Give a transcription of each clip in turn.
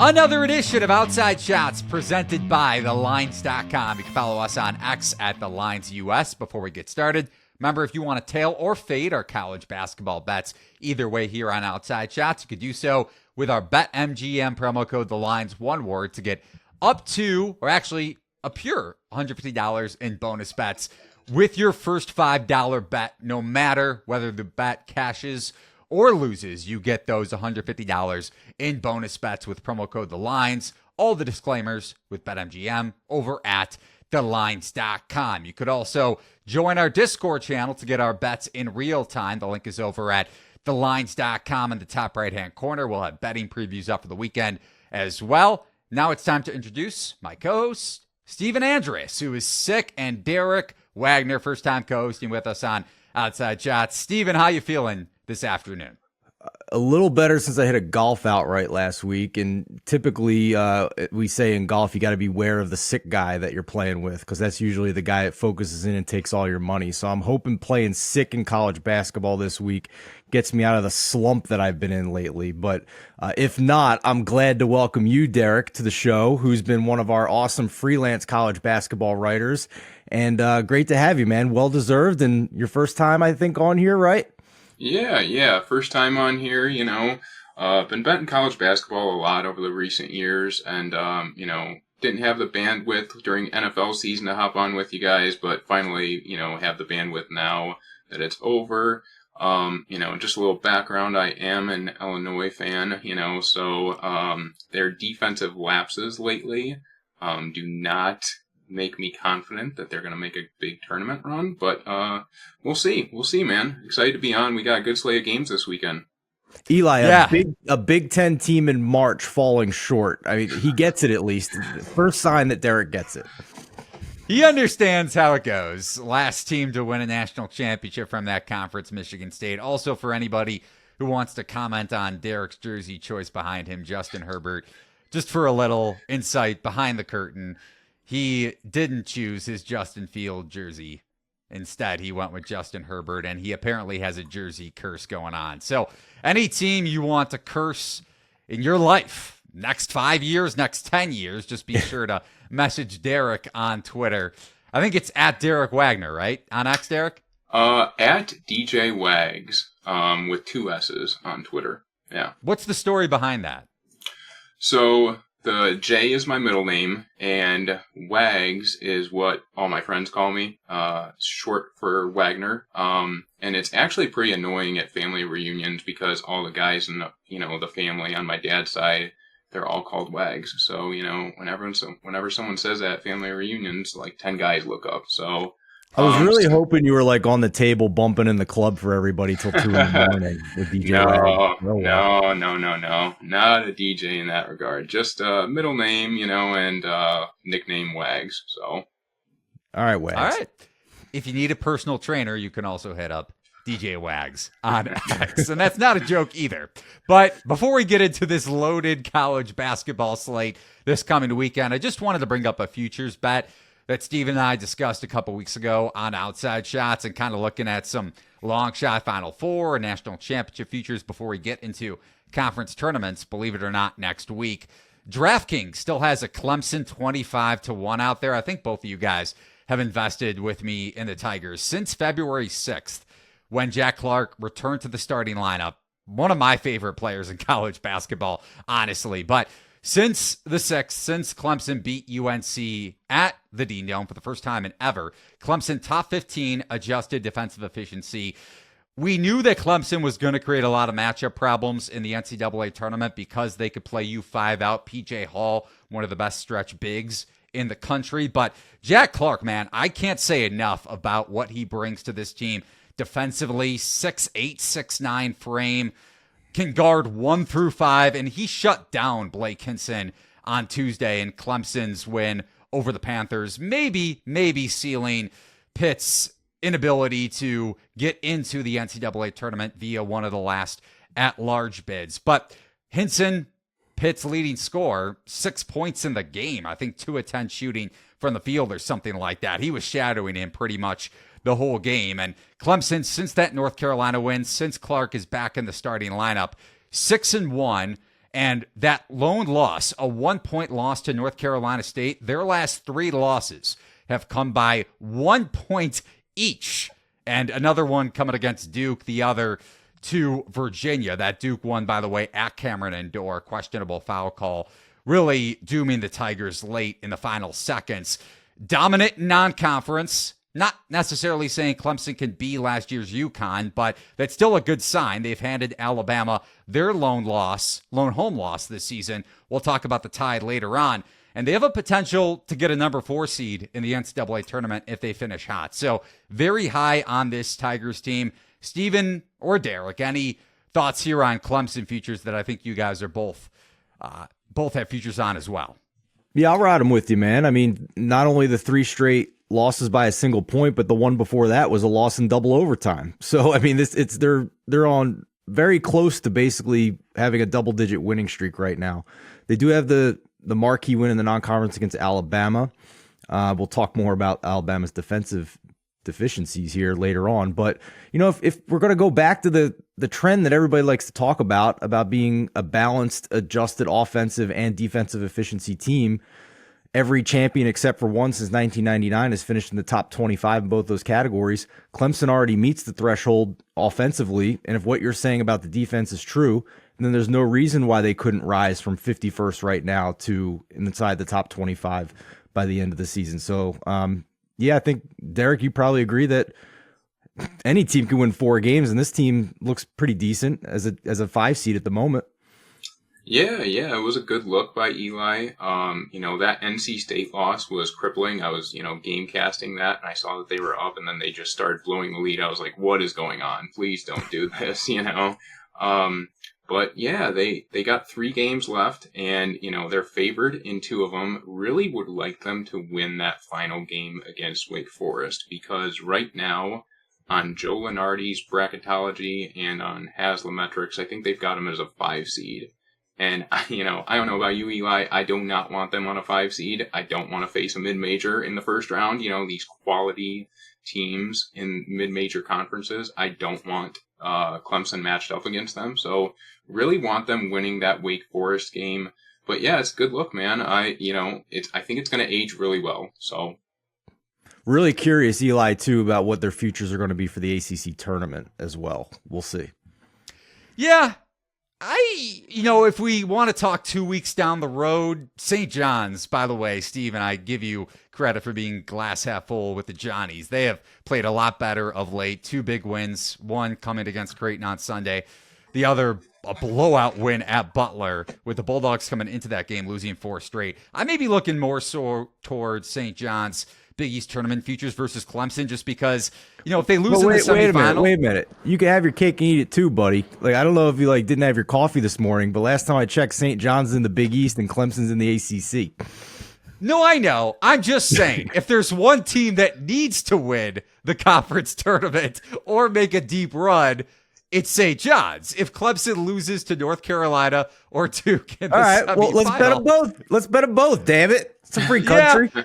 Another edition of Outside Shots presented by TheLines.com. You can follow us on X at TheLinesUS. Before we get started, remember, if you want to tail or fade our college basketball bets, either way here on Outside Shots, you could do so with our BetMGM promo code TheLines, one word, to get up to, or actually a pure $150 in bonus bets with your first $5 bet. No matter whether the bet cashes or loses, you get those $150 in bonus bets with promo code TheLines. All the disclaimers with BetMGM over at TheLines.com. You could also join our Discord channel to get our bets in real time. The link is over at TheLines.com in the top right-hand corner. We'll have betting previews up for the weekend as well. Now it's time to introduce my co-host, Steven Andrus, who is sick, and Derek Wagner, first-time co-hosting with us on Outside Shots. Steven, how you feeling this afternoon? A little better since I hit a golf outright last week, and typically we say in golf you got to be aware of the sick guy that you're playing with, because that's usually the guy that focuses in and takes all your money. So I'm hoping playing sick in college basketball this week gets me out of the slump that I've been in lately. But if not, I'm glad to welcome you, Derek, to the show, who's been one of our awesome freelance college basketball writers, and great to have you, man. Well deserved, and your first time, I think, on here, right? Yeah. First time on here, been betting college basketball a lot over the recent years, and, didn't have the bandwidth during NFL season to hop on with you guys, but finally, have the bandwidth now that it's over. Just a little background, I am an Illinois fan, so their defensive lapses lately do not make me confident that they're going to make a big tournament run, but we'll see, man. Excited to be on. We got a good slate of games this weekend. Eli, a Big Ten team in March falling short. I mean, he gets it at least. First sign that Derek gets it. He understands how it goes. Last team to win a national championship from that conference, Michigan State. Also, for anybody who wants to comment on Derek's jersey choice behind him, Justin Herbert, just for a little insight behind the curtain, he didn't choose his Justin Field jersey. Instead, he went with Justin Herbert, and he apparently has a jersey curse going on. So any team you want to curse in your life, next 5 years, next 10 years, just be sure to message Derek on Twitter. I think it's at Derek Wagner, right? On X, Derek? At DJ Wags, with 2 S's on Twitter. Yeah. What's the story behind that? So the J is my middle name, and Wags is what all my friends call me, short for Wagner. And it's actually pretty annoying at family reunions because all the guys in the family on my dad's side, they're all called Wags. So, whenever someone says that at family reunions, like 10 guys look up. So I was really hoping you were like on the table bumping in the club for everybody till 2 in the morning with DJ. No, not a DJ in that regard. Just middle name, and nickname Wags. So, all right, Wags. All right. If you need a personal trainer, you can also hit up DJ Wags on X, and that's not a joke either. But before we get into this loaded college basketball slate this coming weekend, I just wanted to bring up a futures bet that Steve and I discussed a couple weeks ago on Outside Shots, and kind of looking at some long shot Final Four and national championship futures before we get into conference tournaments, believe it or not, next week. DraftKings still has a Clemson 25-1 out there. I think both of you guys have invested with me in the Tigers since February 6th, when Jack Clark returned to the starting lineup. One of my favorite players in college basketball, honestly. But since the 6th, since Clemson beat UNC at the Dean Dome for the first time in ever, Clemson top 15 adjusted defensive efficiency. We knew that Clemson was going to create a lot of matchup problems in the NCAA tournament because they could play you 5 out. PJ Hall, one of the best stretch bigs in the country. But Jack Clark, man, I can't say enough about what he brings to this team defensively. 6'8", 6'9" frame, can guard 1 through 5, and he shut down Blake Hinson on Tuesday in Clemson's win over the Panthers. Maybe sealing Pitt's inability to get into the NCAA tournament via one of the last at-large bids. But Hinson, Pitt's leading scorer, 6 points in the game. I think 2 of 10 shooting from the field or something like that. He was shadowing him pretty much the whole game. And Clemson, since that North Carolina win, since Clark is back in the starting lineup, 6-1. And that lone loss, a 1-point loss to North Carolina State, their last 3 losses have come by 1 point each. And another one coming against Duke, the other to Virginia. That Duke one, by the way, at Cameron Indoor, questionable foul call, really dooming the Tigers late in the final seconds. Dominant non-conference. Not necessarily saying Clemson can be last year's UConn, but that's still a good sign. They've handed Alabama their lone home loss this season. We'll talk about the Tide later on. And they have a potential to get a number 4 seed in the NCAA tournament if they finish hot. So very high on this Tigers team. Steven or Derek, any thoughts here on Clemson Futures that I think you guys are both have futures on as well? Yeah, I'll ride them with you, man. I mean, not only the 3 straight losses by a single point, but the one before that was a loss in double overtime. So I mean, they're on very close to basically having a double-digit winning streak right now. They do have the marquee win in the non-conference against Alabama. We'll talk more about Alabama's defensive deficiencies here later on. But you know, if we're going to go back to the trend that everybody likes to talk about being a balanced, adjusted offensive and defensive efficiency team, every champion except for one since 1999 has finished in the top 25 in both those categories. Clemson already meets the threshold offensively, and if what you're saying about the defense is true, then there's no reason why they couldn't rise from 51st right now to inside the top 25 by the end of the season. So, yeah, I think, Derek, you probably agree that any team can win 4 games, and this team looks pretty decent as a 5 seed at the moment. Yeah, it was a good look by Eli. That NC State loss was crippling. I was, game casting that, and I saw that they were up, and then they just started blowing the lead. I was like, what is going on? Please don't do this, But yeah, they got 3 games left, and, they're favored in 2 of them. Really would like them to win that final game against Wake Forest, because right now, on Joe Lunardi's bracketology and on Haslametrics, I think they've got them as a 5 seed. And, I don't know about you, Eli. I do not want them on a 5 seed. I don't want to face a mid-major in the first round. These quality teams in mid-major conferences. I don't want Clemson matched up against them. So really want them winning that Wake Forest game. But yeah, it's a good look, man. I think it's going to age really well. So really curious, Eli, too, about what their futures are going to be for the ACC tournament as well. We'll see. Yeah. If we want to talk 2 weeks down the road, St. John's, by the way, Steve, and I give you credit for being glass half full with the Johnnies. They have played a lot better of late. 2 big wins, one coming against Creighton on Sunday, the other a blowout win at Butler, with the Bulldogs coming into that game losing 4 straight. I may be looking more so towards St. John's Big East tournament futures versus Clemson, just because, if they lose in the semifinal. Wait a minute. You can have your cake and eat it too, buddy. Like, I don't know if you didn't have your coffee this morning, but last time I checked, St. John's in the Big East and Clemson's in the ACC. No, I know. I'm just saying, if there's one team that needs to win the conference tournament or make a deep run, it's St. John's. If Clemson loses to North Carolina or Duke in the semifinal. Well, let's bet them both. Let's bet them both, damn it. It's a free country. Yeah.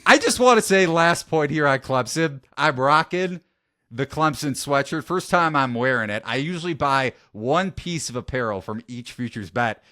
I just want to say, last point here on Clemson, I'm rocking the Clemson sweatshirt. First time I'm wearing it. I usually buy one piece of apparel from each futures bet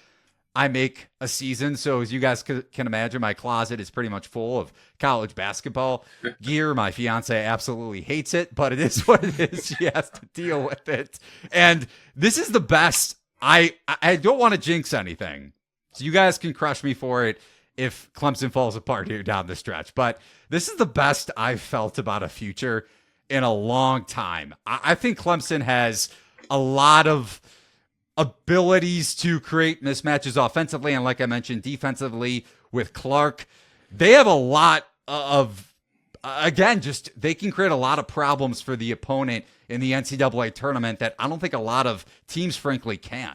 I make a season. So as you guys can imagine, my closet is pretty much full of college basketball gear. My fiance absolutely hates it, but it is what it is. She has to deal with it. And this is the best. I don't want to jinx anything, so you guys can crush me for it if Clemson falls apart here down the stretch. But this is the best I've felt about a future in a long time. I think Clemson has a lot of abilities to create mismatches offensively, and like I mentioned, defensively with Clark. They have a lot of, they can create a lot of problems for the opponent in the NCAA tournament that I don't think a lot of teams, frankly, can.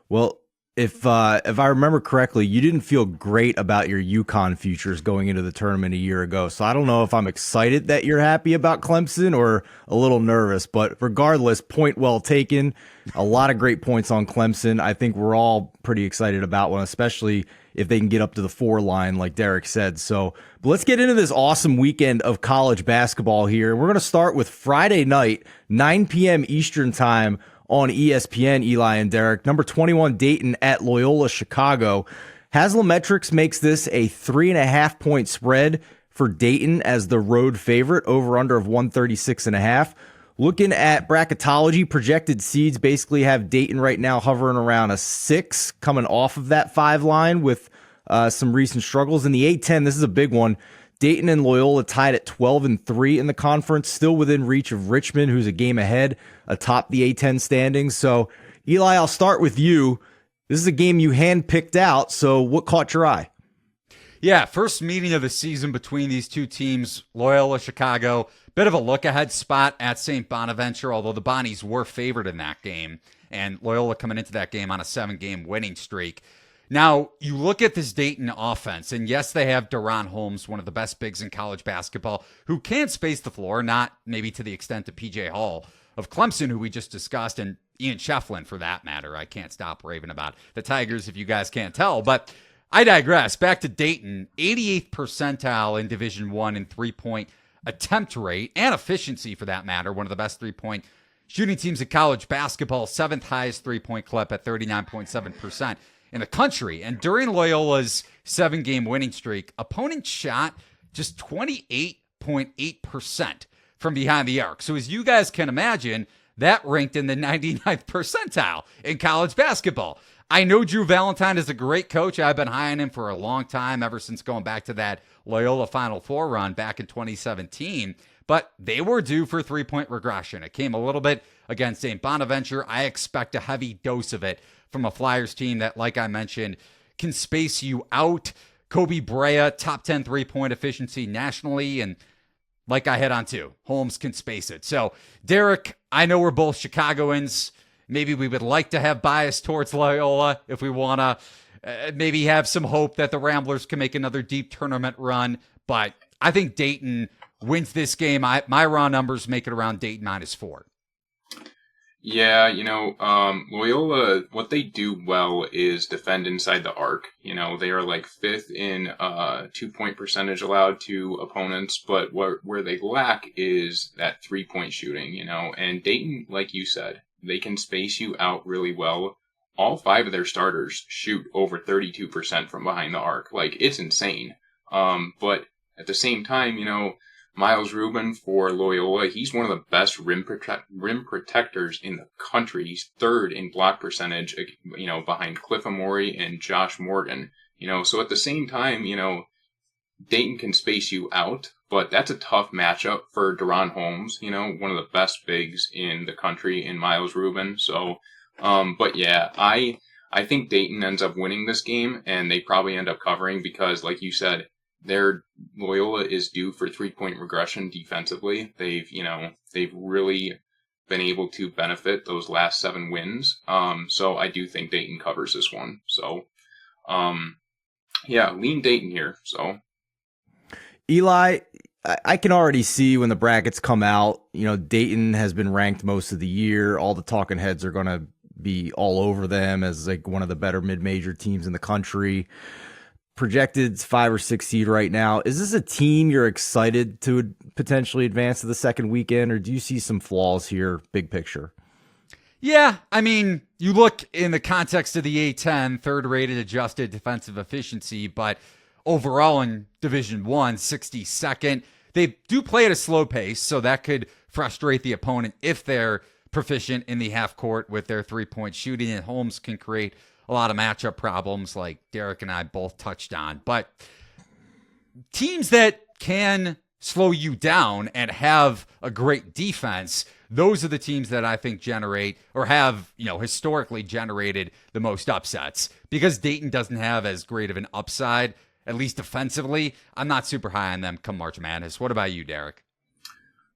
Well, if I remember correctly, you didn't feel great about your UConn futures going into the tournament a year ago. So I don't know if I'm excited that you're happy about Clemson or a little nervous. But regardless, point well taken. A lot of great points on Clemson. I think we're all pretty excited about one, especially if they can get up to the 4 line, like Derek said. So but let's get into this awesome weekend of college basketball here. We're going to start with Friday night, 9 p.m. Eastern time on ESPN, Eli and Derek. Number 21, Dayton at Loyola Chicago. Haslametrics makes this a 3.5-point spread for Dayton as the road favorite, over under of 136.5. Looking at bracketology, projected seeds basically have Dayton right now hovering around a 6, coming off of that 5 line with some recent struggles. In the A-10, this is a big one. Dayton and Loyola tied at 12-3 in the conference, still within reach of Richmond, who's a game ahead atop the A-10 standings. So, Eli, I'll start with you. This is a game you handpicked out, so what caught your eye? Yeah, first meeting of the season between these two teams, Loyola Chicago. Bit of a look-ahead spot at St. Bonaventure, although the Bonnies were favored in that game, and Loyola coming into that game on a 7-game winning streak. Now, you look at this Dayton offense, and yes, they have Deron Holmes, one of the best bigs in college basketball, who can space the floor, not maybe to the extent of P.J. Hall of Clemson, who we just discussed, and Ian Shefflin, for that matter. I can't stop raving about the Tigers if you guys can't tell, but I digress. Back to Dayton, 88th percentile in Division I in three-point attempt rate and efficiency, for that matter. One of the best three-point shooting teams in college basketball, 7th highest three-point clip at 39.7% in the country. And during Loyola's 7-game winning streak, opponents shot just 28.8% from behind the arc. So as you guys can imagine, that ranked in the 99th percentile in college basketball. I know Drew Valentine is a great coach. I've been high on him for a long time, ever since going back to that Loyola Final Four run back in 2017. But they were due for three-point regression. It came a little bit against St. Bonaventure. I expect a heavy dose of it from a Flyers team that, like I mentioned, can space you out. Kobe Brea, top 10 three-point efficiency nationally, and like I hit on too, Holmes can space it. So, Derek, I know we're both Chicagoans. Maybe we would like to have bias towards Loyola if we want to maybe have some hope that the Ramblers can make another deep tournament run. But I think Dayton wins this game. My raw numbers make it around Dayton -4. Yeah, Loyola, what they do well is defend inside the arc. They are like 5th in 2-point percentage allowed to opponents, but where they lack is that 3-point shooting, and Dayton, like you said, they can space you out really well. All 5 of their starters shoot over 32% from behind the arc. Like, it's insane. But at the same time, Miles Rubin for Loyola, he's one of the best rim protectors in the country. He's 3rd in block percentage, behind Cliff Amori and Josh Morgan. So at the same time, Dayton can space you out, but that's a tough matchup for Deron Holmes, one of the best bigs in the country in Miles Rubin. So, but yeah, I think Dayton ends up winning this game, and they probably end up covering because, like you said, their Loyola is due for 3-point regression defensively. They've really been able to benefit those last 7 wins. So I do think Dayton covers this one. So, yeah, lean Dayton here. So, Eli, I can already see when the brackets come out, Dayton has been ranked most of the year. All the talking heads are going to be all over them as like one of the better mid-major teams in the country. Projected 5 or 6 seed right now. Is this a team you're excited to potentially advance to the second weekend, or do you see some flaws here, big picture? Yeah, I mean, you look in the context of the A-10, 3rd-rated adjusted defensive efficiency, but overall in Division I, 62nd. They do play at a slow pace, so that could frustrate the opponent if they're proficient in the half court with their 3-point shooting, and Holmes can create a lot of matchup problems like Derek and I both touched on. But teams that can slow you down and have a great defense, those are the teams that I think generate or have, historically generated the most upsets. Because Dayton doesn't have as great of an upside, at least defensively, I'm not super high on them come March Madness. What about you, Derek?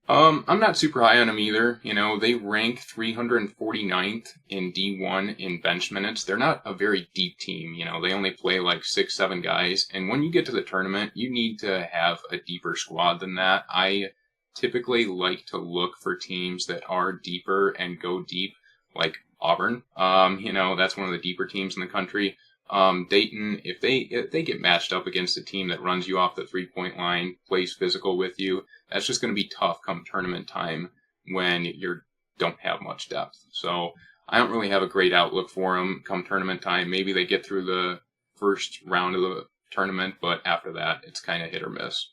I'm not super high on them either. They rank 349th in D1 in bench minutes. They're not a very deep team. They only play like 6-7 guys. And when you get to the tournament, you need to have a deeper squad than that. I typically like to look for teams that are deeper and go deep, like Auburn. That's one of the deeper teams in the country. Dayton, if they get matched up against a team that runs you off the 3-point line, plays physical with you, that's just going to be tough come tournament time when you're don't have much depth. So I don't really have a great outlook for them come tournament time. Maybe they get through the first round of the tournament, but after that, it's kind of hit or miss.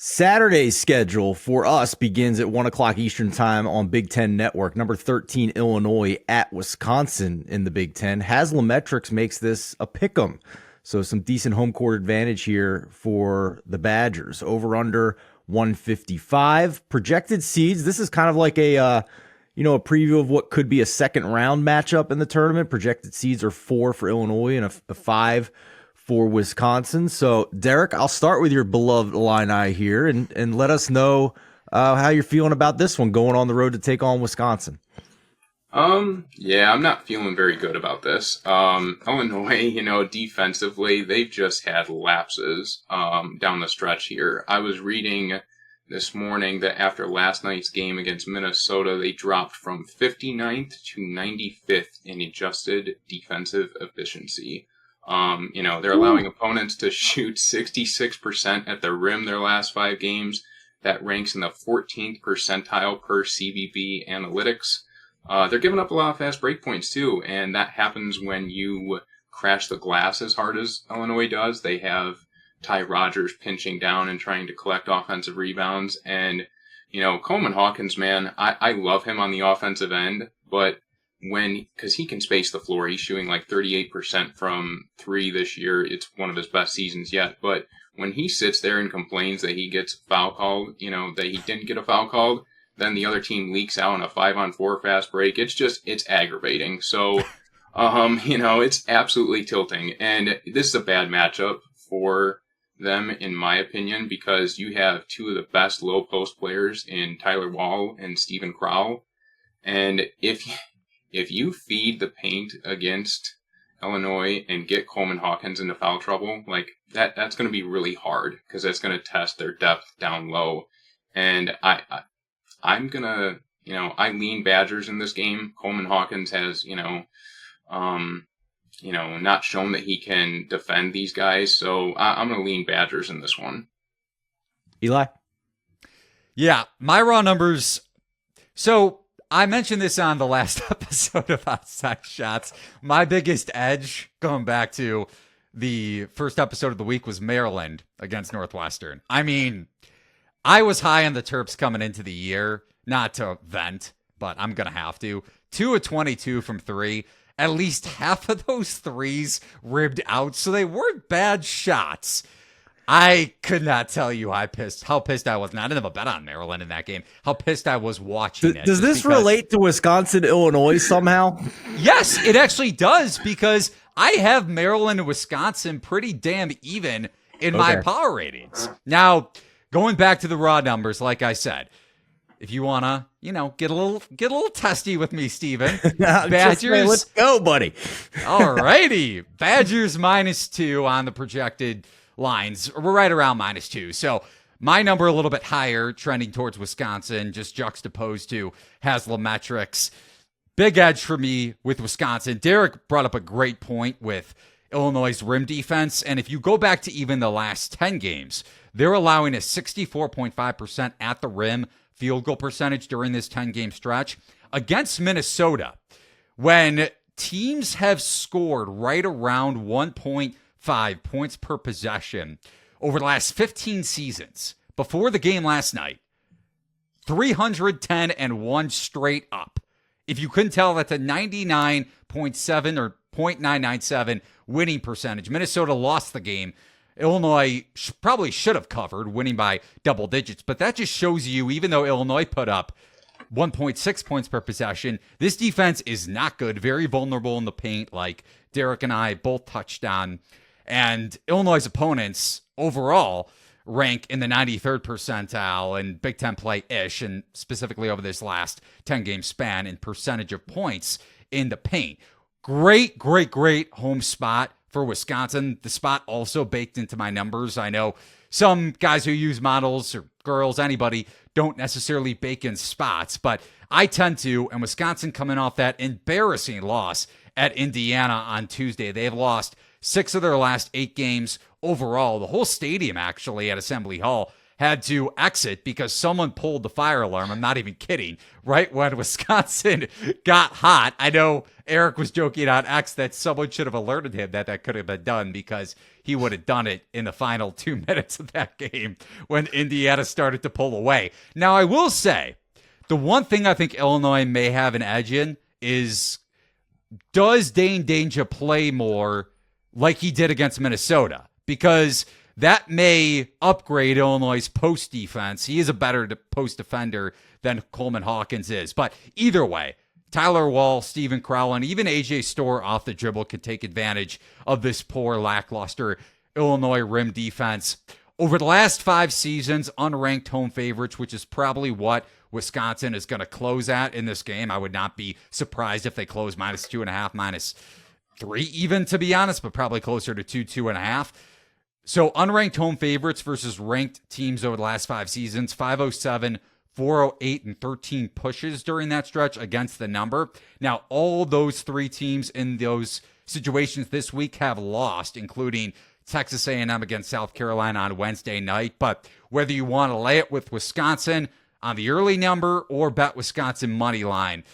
Saturday's schedule for us begins at 1 o'clock Eastern time on Big Ten Network. Number 13, Illinois at Wisconsin in the Big Ten. Haslametrics makes this a pick'em. So some decent home court advantage here for the Badgers. Over under 155. Projected seeds. This is kind of like a preview of what could be a second round matchup in the tournament. Projected seeds are 4 for Illinois and a 5 for Wisconsin. So, Derek, I'll start with your beloved Illini here and let us know how you're feeling about this one going on the road to take on Wisconsin. Yeah, I'm not feeling very good about this. Illinois, defensively, they've just had lapses down the stretch here. I was reading this morning that after last night's game against Minnesota, they dropped from 59th to 95th in adjusted defensive efficiency. They're allowing opponents to shoot 66% at the rim their last 5 games. That ranks in the 14th percentile per CBB analytics. They're giving up a lot of fast break points too, and that happens when you crash the glass as hard as Illinois does. They have Ty Rodgers pinching down and trying to collect offensive rebounds. And, Coleman Hawkins, man, I love him on the offensive end, but because he can space the floor, he's shooting like 38% from 3 this year. It's one of his best seasons yet. But when he sits there and complains that he gets foul called, that he didn't get a foul called, then the other team leaks out on a 5-on-4 fast break. It's aggravating. So, it's absolutely tilting. And this is a bad matchup for them, in my opinion, because you have 2 of the best low post players in Tyler Wall and Stephen Crowell. And if you feed the paint against Illinois and get Coleman Hawkins into foul trouble, like that's going to be really hard because that's going to test their depth down low. And I'm going to, I lean Badgers in this game. Coleman Hawkins has, not shown that he can defend these guys. So I'm going to lean Badgers in this one. Eli? Yeah, my raw numbers. So I mentioned this on the last episode of Outside Shots. My biggest edge, going back to the first episode of the week, was Maryland against Northwestern. I mean, I was high on the Terps coming into the year, not to vent, but I'm going to have to. 2 of 22 from 3. At least half of those threes ribbed out, so they weren't bad shots. I could not tell you how pissed I was. Not enough a bet on Maryland in that game. How pissed I was watching it. Does this relate to Wisconsin, Illinois somehow? Yes, it actually does, because I have Maryland and Wisconsin pretty damn even in my power ratings. Now, going back to the raw numbers, like I said, if you want to, get a little testy with me, Steven. Badgers. Let's go, buddy. All righty. Badgers -2 on the projected lines. We're right around -2. So my number a little bit higher, trending towards Wisconsin, just juxtaposed to Haslametrics. Big edge for me with Wisconsin. Derek brought up a great point with Illinois' rim defense. And if you go back to even the last 10 games, they're allowing a 64.5% at the rim field goal percentage during this 10-game stretch. Against Minnesota, when teams have scored right around 1.5 points per possession over the last 15 seasons, before the game last night, 310-1 straight up. If you couldn't tell, that's a 99.7 or .997 winning percentage. Minnesota lost the game. Illinois probably should have covered, winning by double digits. But that just shows you, even though Illinois put up 1.6 points per possession, this defense is not good. Very vulnerable in the paint, like Derek and I both touched on. And Illinois' opponents overall rank in the 93rd percentile in Big Ten play-ish, and specifically over this last 10-game span in percentage of points in the paint. Great home spot for Wisconsin. The spot also baked into my numbers. I know some guys who use models, or girls, anybody, don't necessarily bake in spots, but I tend to, and Wisconsin coming off that embarrassing loss at Indiana on Tuesday. They've lost 6 of their last 8 games overall. The whole stadium, actually, at Assembly Hall had to exit because someone pulled the fire alarm. I'm not even kidding. Right when Wisconsin got hot. I know Eric was joking on X that someone should have alerted him that could have been done because he would have done it in the final 2 minutes of that game when Indiana started to pull away. Now, I will say, the one thing I think Illinois may have an edge in is, does Dane Danger play more like he did against Minnesota? Because that may upgrade Illinois' post defense. He is a better post defender than Coleman Hawkins is. But either way, Tyler Wall, Steven Crowell, and even AJ Storr off the dribble can take advantage of this poor, lackluster Illinois rim defense. Over the last 5 seasons, unranked home favorites, which is probably what Wisconsin is going to close at in this game. I would not be surprised if they close -2.5, -3 even, to be honest, but probably closer to 2.5. So unranked home favorites versus ranked teams over the last 5 seasons, 507, 408, and 13 pushes during that stretch against the number. Now, all those 3 teams in those situations this week have lost, including Texas A&M against South Carolina on Wednesday night. But whether you want to lay it with Wisconsin on the early number or bet Wisconsin money line,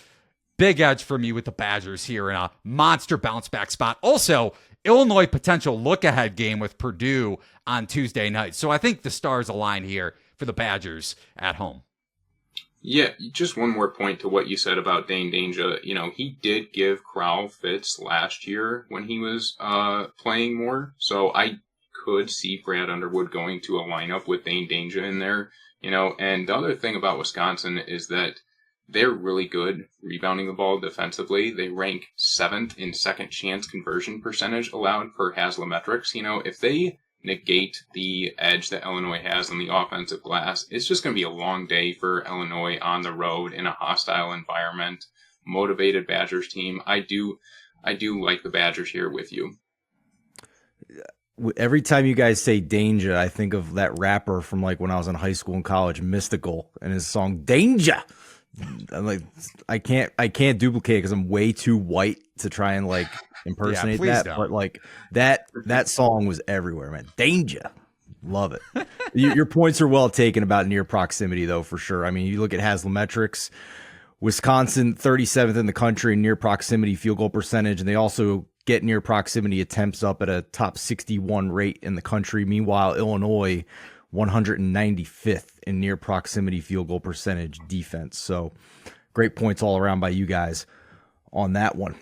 big edge for me with the Badgers here in a monster bounce back spot. Also, Illinois potential look-ahead game with Purdue on Tuesday night. So I think the stars align here for the Badgers at home. Yeah, just one more point to what you said about Dane Danger. He did give Crowell fits last year when he was playing more. So I could see Brad Underwood going to a lineup with Dane Danger in there. And the other thing about Wisconsin is that they're really good rebounding the ball defensively. They rank 7th in second chance conversion percentage allowed per Haslametrics. If they negate the edge that Illinois has on the offensive glass, it's just going to be a long day for Illinois on the road in a hostile environment. Motivated Badgers team. I do like the Badgers here with you. Every time you guys say Danger, I think of that rapper from like when I was in high school and college, Mystical, and his song Danger. I'm like, I can't duplicate it because I'm way too white to try and like impersonate that. Don't. But like that song was everywhere, man. Danger. Love it. Your points are well taken about near proximity, though, for sure. I mean, you look at Haslametrics, Wisconsin 37th in the country in near proximity field goal percentage, and they also get near proximity attempts up at a top 61 rate in the country. Meanwhile, Illinois 195th in near proximity field goal percentage defense. So great points all around by you guys on that one.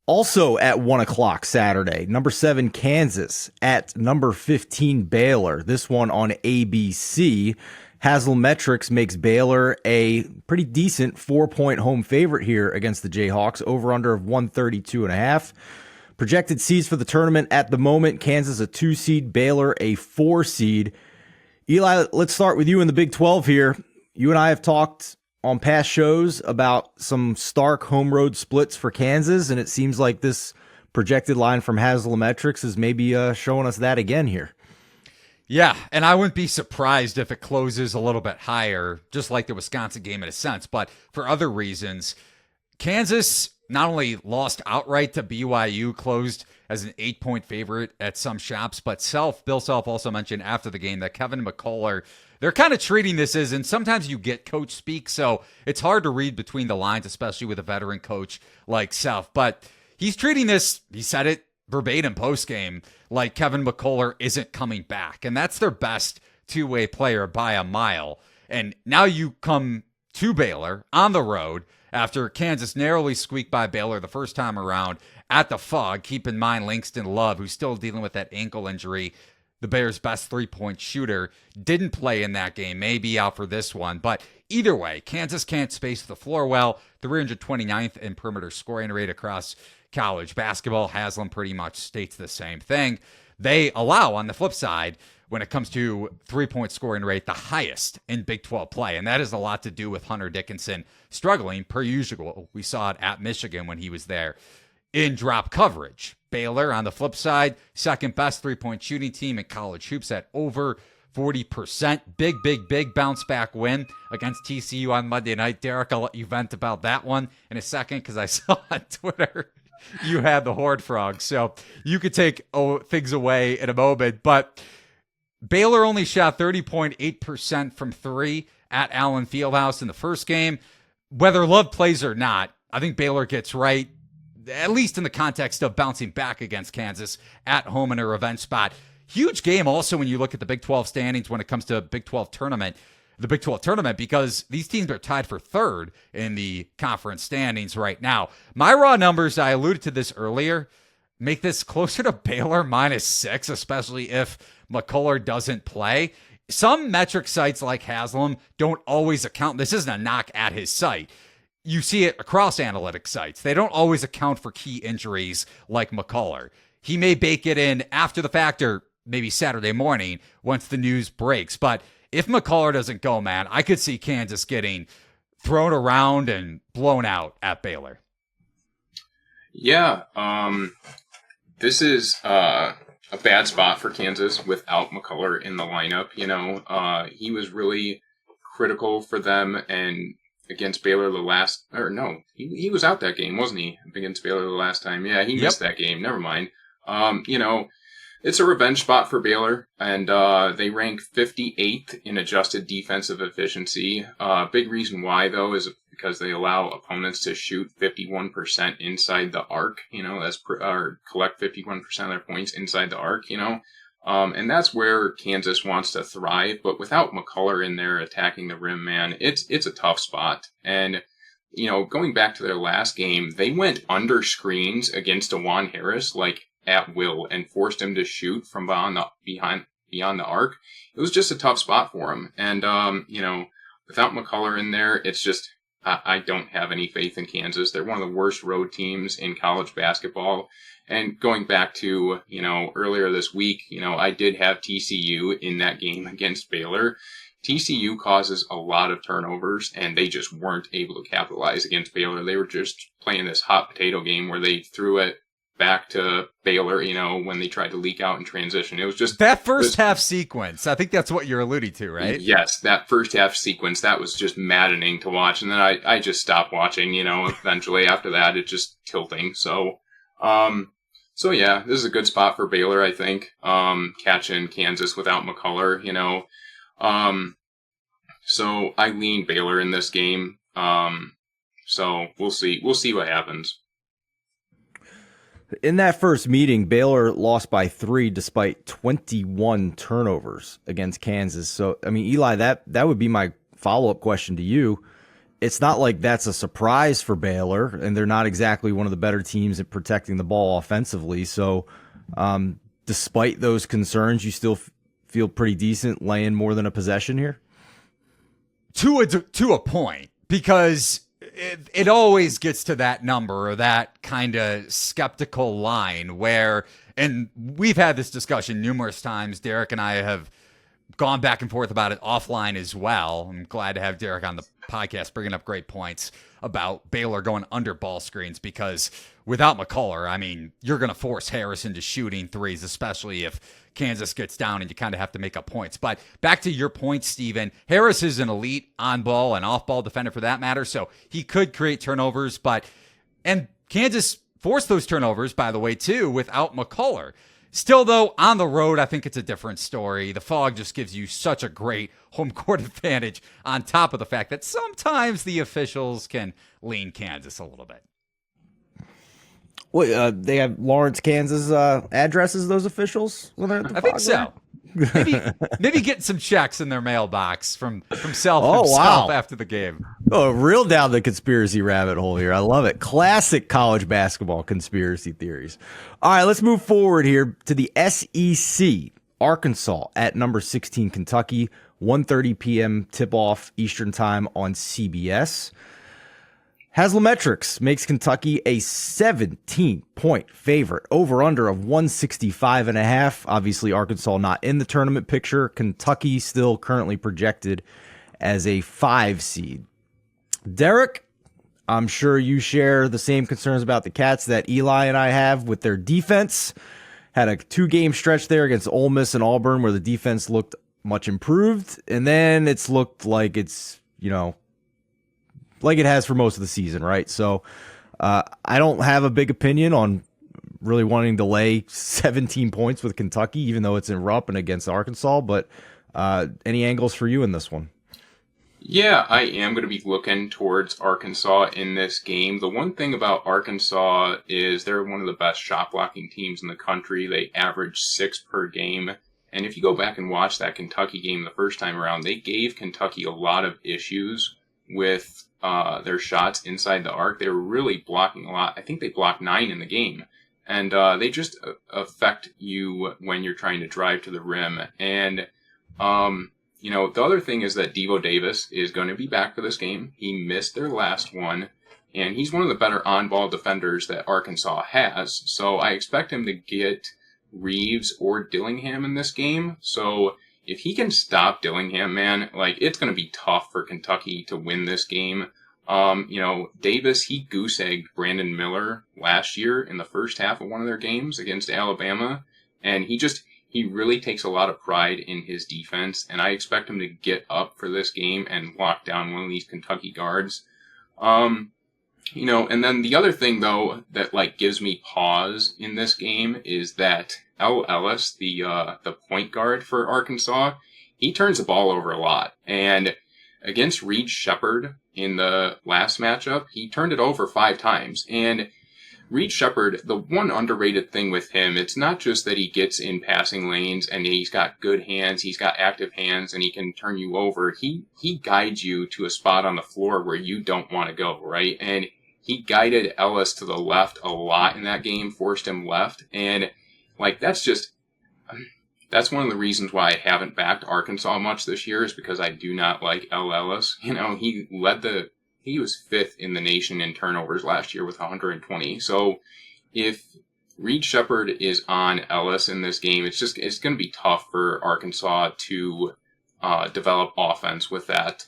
Also at 1 o'clock Saturday, number 7 Kansas at number 15 Baylor. This one on ABC. Haslametrics makes Baylor a pretty decent 4-point home favorite here against the Jayhawks. Over under of 132.5. Projected seeds for the tournament at the moment, Kansas a 2 seed, Baylor a 4 seed. Eli, let's start with you in the Big 12 here. You and I have talked on past shows about some stark home road splits for Kansas, and it seems like this projected line from Haslametrics is maybe showing us that again here. Yeah, and I wouldn't be surprised if it closes a little bit higher, just like the Wisconsin game in a sense, but for other reasons. Kansas not only lost outright to BYU, closed as an 8-point favorite at some shops, but Bill Self also mentioned after the game that Kevin McCullough, they're kind of treating this as, and sometimes you get coach speak, so it's hard to read between the lines, especially with a veteran coach like Self, but he's treating this, he said it verbatim post-game, like Kevin McCullough isn't coming back, and that's their best two-way player by a mile. And now you come to Baylor on the road after Kansas narrowly squeaked by Baylor the first time around at the Fog. Keep in mind Langston Love, who's still dealing with that ankle injury, the Bears' best 3-point shooter, didn't play in that game, may be out for this one. But either way, Kansas can't space the floor well. 329th in perimeter scoring rate across college basketball. Haslam pretty much states the same thing. They allow, on the flip side, when it comes to 3-point scoring rate, the highest in Big 12 play. And that has a lot to do with Hunter Dickinson struggling, per usual. We saw it at Michigan when he was there in drop coverage. Baylor, on the flip side, second best 3-point shooting team in college hoops at over 40%. Big bounce back win against TCU on Monday night. Derek, I'll let you vent about that one in a second because I saw on Twitter you had the Horned Frog. So you could take things away in a moment. But Baylor only shot 30.8% from three at Allen Fieldhouse in the first game. Whether Love plays or not, I think Baylor gets right, at least in the context of bouncing back against Kansas at home in a revenge spot. Huge game also when you look at the Big 12 standings when it comes to Big 12 tournament. The Big 12 tournament, because these teams are tied for third in the conference standings right now. My raw numbers, I alluded to this earlier, make this closer to Baylor -6, especially if McCullough doesn't play. Some metric sites like Haslam don't always account. This isn't a knock at his site. You see it across analytic sites. They don't always account for key injuries like McCullough. He may bake it in after the fact or maybe Saturday morning once the news breaks. But if McCullough doesn't go, man, I could see Kansas getting thrown around and blown out at Baylor. Yeah, this is a bad spot for Kansas without McCullough in the lineup. He was really critical for them and against Baylor he was out that game, wasn't he? Against Baylor the last time. Yeah, he missed that game. Never mind. It's a revenge spot for Baylor, and they rank 58th in adjusted defensive efficiency. Big reason why, though, is because they allow opponents to shoot 51% inside the arc, or collect 51% of their points inside the arc, and that's where Kansas wants to thrive. But without McCullough in there attacking the rim, man, it's a tough spot. And going back to their last game, they went under screens against Dajuan Harris at will and forced him to shoot from beyond the arc. It was just a tough spot for him. And without McCullough in there, it's just I don't have any faith in Kansas. They're one of the worst road teams in college basketball. And going back to, earlier this week, I did have TCU in that game against Baylor. TCU causes a lot of turnovers, and they just weren't able to capitalize against Baylor. They were just playing this hot potato game where they threw it back to Baylor, when they tried to leak out in transition. It was just that first half sequence. I think that's what you're alluding to, right? Yes, that first half sequence, that was just maddening to watch. And then I just stopped watching, eventually after that, it's just tilting. So yeah, this is a good spot for Baylor, I think. Catching Kansas without McCullough, so I lean Baylor in this game. So we'll see what happens. In that first meeting, Baylor lost by 3 despite 21 turnovers against Kansas. So, I mean, Eli, that would be my follow-up question to you. It's not like that's a surprise for Baylor, and they're not exactly one of the better teams at protecting the ball offensively. So, despite those concerns, you still feel pretty decent laying more than a possession here? To a point, because it always gets to that number or that kind of skeptical line where, and we've had this discussion numerous times, Derek and I have gone back and forth about it offline as well. I'm glad to have Derek on the podcast bringing up great points about Baylor going under ball screens, because without McCullough, I mean, you're going to force Harris into shooting threes, especially if Kansas gets down and you kind of have to make up points. But back to your point, Steven, Harris is an elite on-ball and off-ball defender for that matter, so he could create turnovers. And Kansas forced those turnovers, by the way, too, without McCullough. Still, though, on the road, I think it's a different story. The fog just gives you such a great home court advantage, on top of the fact that sometimes the officials can lean Kansas a little bit. Wait, they have Lawrence, Kansas addresses, those officials? When they're at the I think so. Maybe getting some checks in their mailbox from Self himself wow. After the game. Oh, real down the conspiracy rabbit hole here. I love it. Classic college basketball conspiracy theories. All right, let's move forward here to the SEC. Arkansas at number 16 Kentucky, 1:30 p.m. tip-off Eastern time on CBS. Haslametrics makes Kentucky a 17-point favorite, over-under of 165.5. Obviously, Arkansas not in the tournament picture. Kentucky still currently projected as a 5 seed. Derek, I'm sure you share the same concerns about the Cats that Eli and I have with their defense. Had a 2-game stretch there against Ole Miss and Auburn where the defense looked much improved, and then it's looked like it's, like it has for most of the season, right? So I don't have a big opinion on really wanting to lay 17 points with Kentucky, even though it's in Rupp and against Arkansas. But any angles for you in this one? Yeah, I am going to be looking towards Arkansas in this game. The one thing about Arkansas is they're one of the best shot blocking teams in the country. They average 6 per game. And if you go back and watch that Kentucky game the first time around, they gave Kentucky a lot of issues with their shots inside the arc. They were really blocking a lot. I think they blocked 9 in the game. And they just affect you when you're trying to drive to the rim. And the other thing is that Devo Davis is going to be back for this game. He missed their last one, and he's one of the better on-ball defenders that Arkansas has. So I expect him to get Reeves or Dillingham in this game. So if he can stop Dillingham, man, it's going to be tough for Kentucky to win this game. Davis, he goose-egged Brandon Miller last year in the first half of one of their games against Alabama, and he really takes a lot of pride in his defense, and I expect him to get up for this game and lock down one of these Kentucky guards. And then the other thing, though, that, gives me pause in this game is that L. Ellis, the point guard for Arkansas, he turns the ball over a lot. And against Reed Sheppard in the last matchup, he turned it over 5 times. And Reed Sheppard, the one underrated thing with him, it's not just that he gets in passing lanes and he's got good hands, he's got active hands, and he can turn you over. He guides you to a spot on the floor where you don't want to go, right? And he guided Ellis to the left a lot in that game, forced him left. And, that's one of the reasons why I haven't backed Arkansas much this year, is because I do not like L. Ellis. He was 5th in the nation in turnovers last year with 120. So if Reed Sheppard is on Ellis in this game, it's going to be tough for Arkansas to develop offense with that,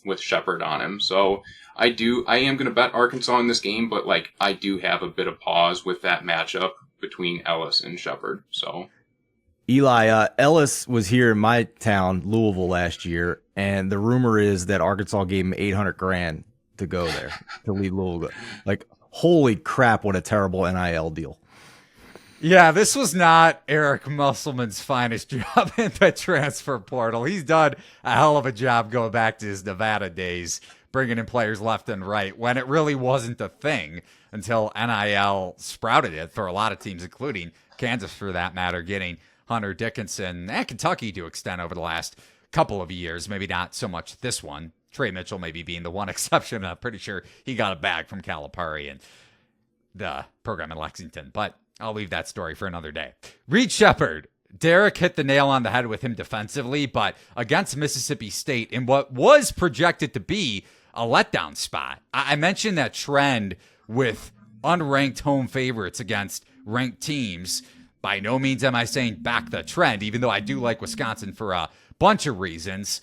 with Sheppard on him. So I am going to bet Arkansas in this game, but I do have a bit of pause with that matchup between Ellis and Sheppard. So Eli, Ellis was here in my town, Louisville, last year, and the rumor is that Arkansas gave him $800,000 to go there to leave Louisville. Holy crap! What a terrible NIL deal. Yeah, this was not Eric Musselman's finest job in the transfer portal. He's done a hell of a job going back to his Nevada days, bringing in players left and right when it really wasn't a thing until NIL sprouted it for a lot of teams, including Kansas for that matter, getting Hunter Dickinson and Kentucky to extend over the last couple of years. Maybe not so much this one. Trey Mitchell maybe being the one exception. I'm pretty sure he got a bag from Calipari and the program in Lexington, but I'll leave that story for another day. Reed Sheppard. Derek hit the nail on the head with him defensively, but against Mississippi State in what was projected to be a letdown spot. I mentioned that trend with unranked home favorites against ranked teams. By no means am I saying back the trend, even though I do like Wisconsin for a bunch of reasons.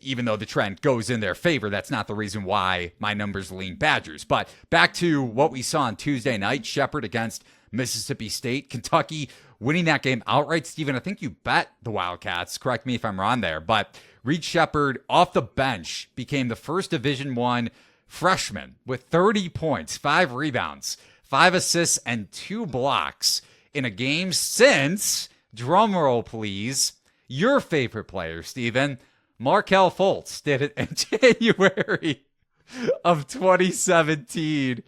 Even though the trend goes in their favor, that's not the reason why my numbers lean Badgers. But back to what we saw on Tuesday night, Sheppard against Mississippi State. Kentucky winning that game outright. Steven, I think you bet the Wildcats. Correct me if I'm wrong there. But Reed Sheppard off the bench became the first Division I freshman with 30 points, 5 rebounds, 5 assists, and 2 blocks in a game since, drumroll please, your favorite player, Steven, Markelle Fultz did it in January of 2017.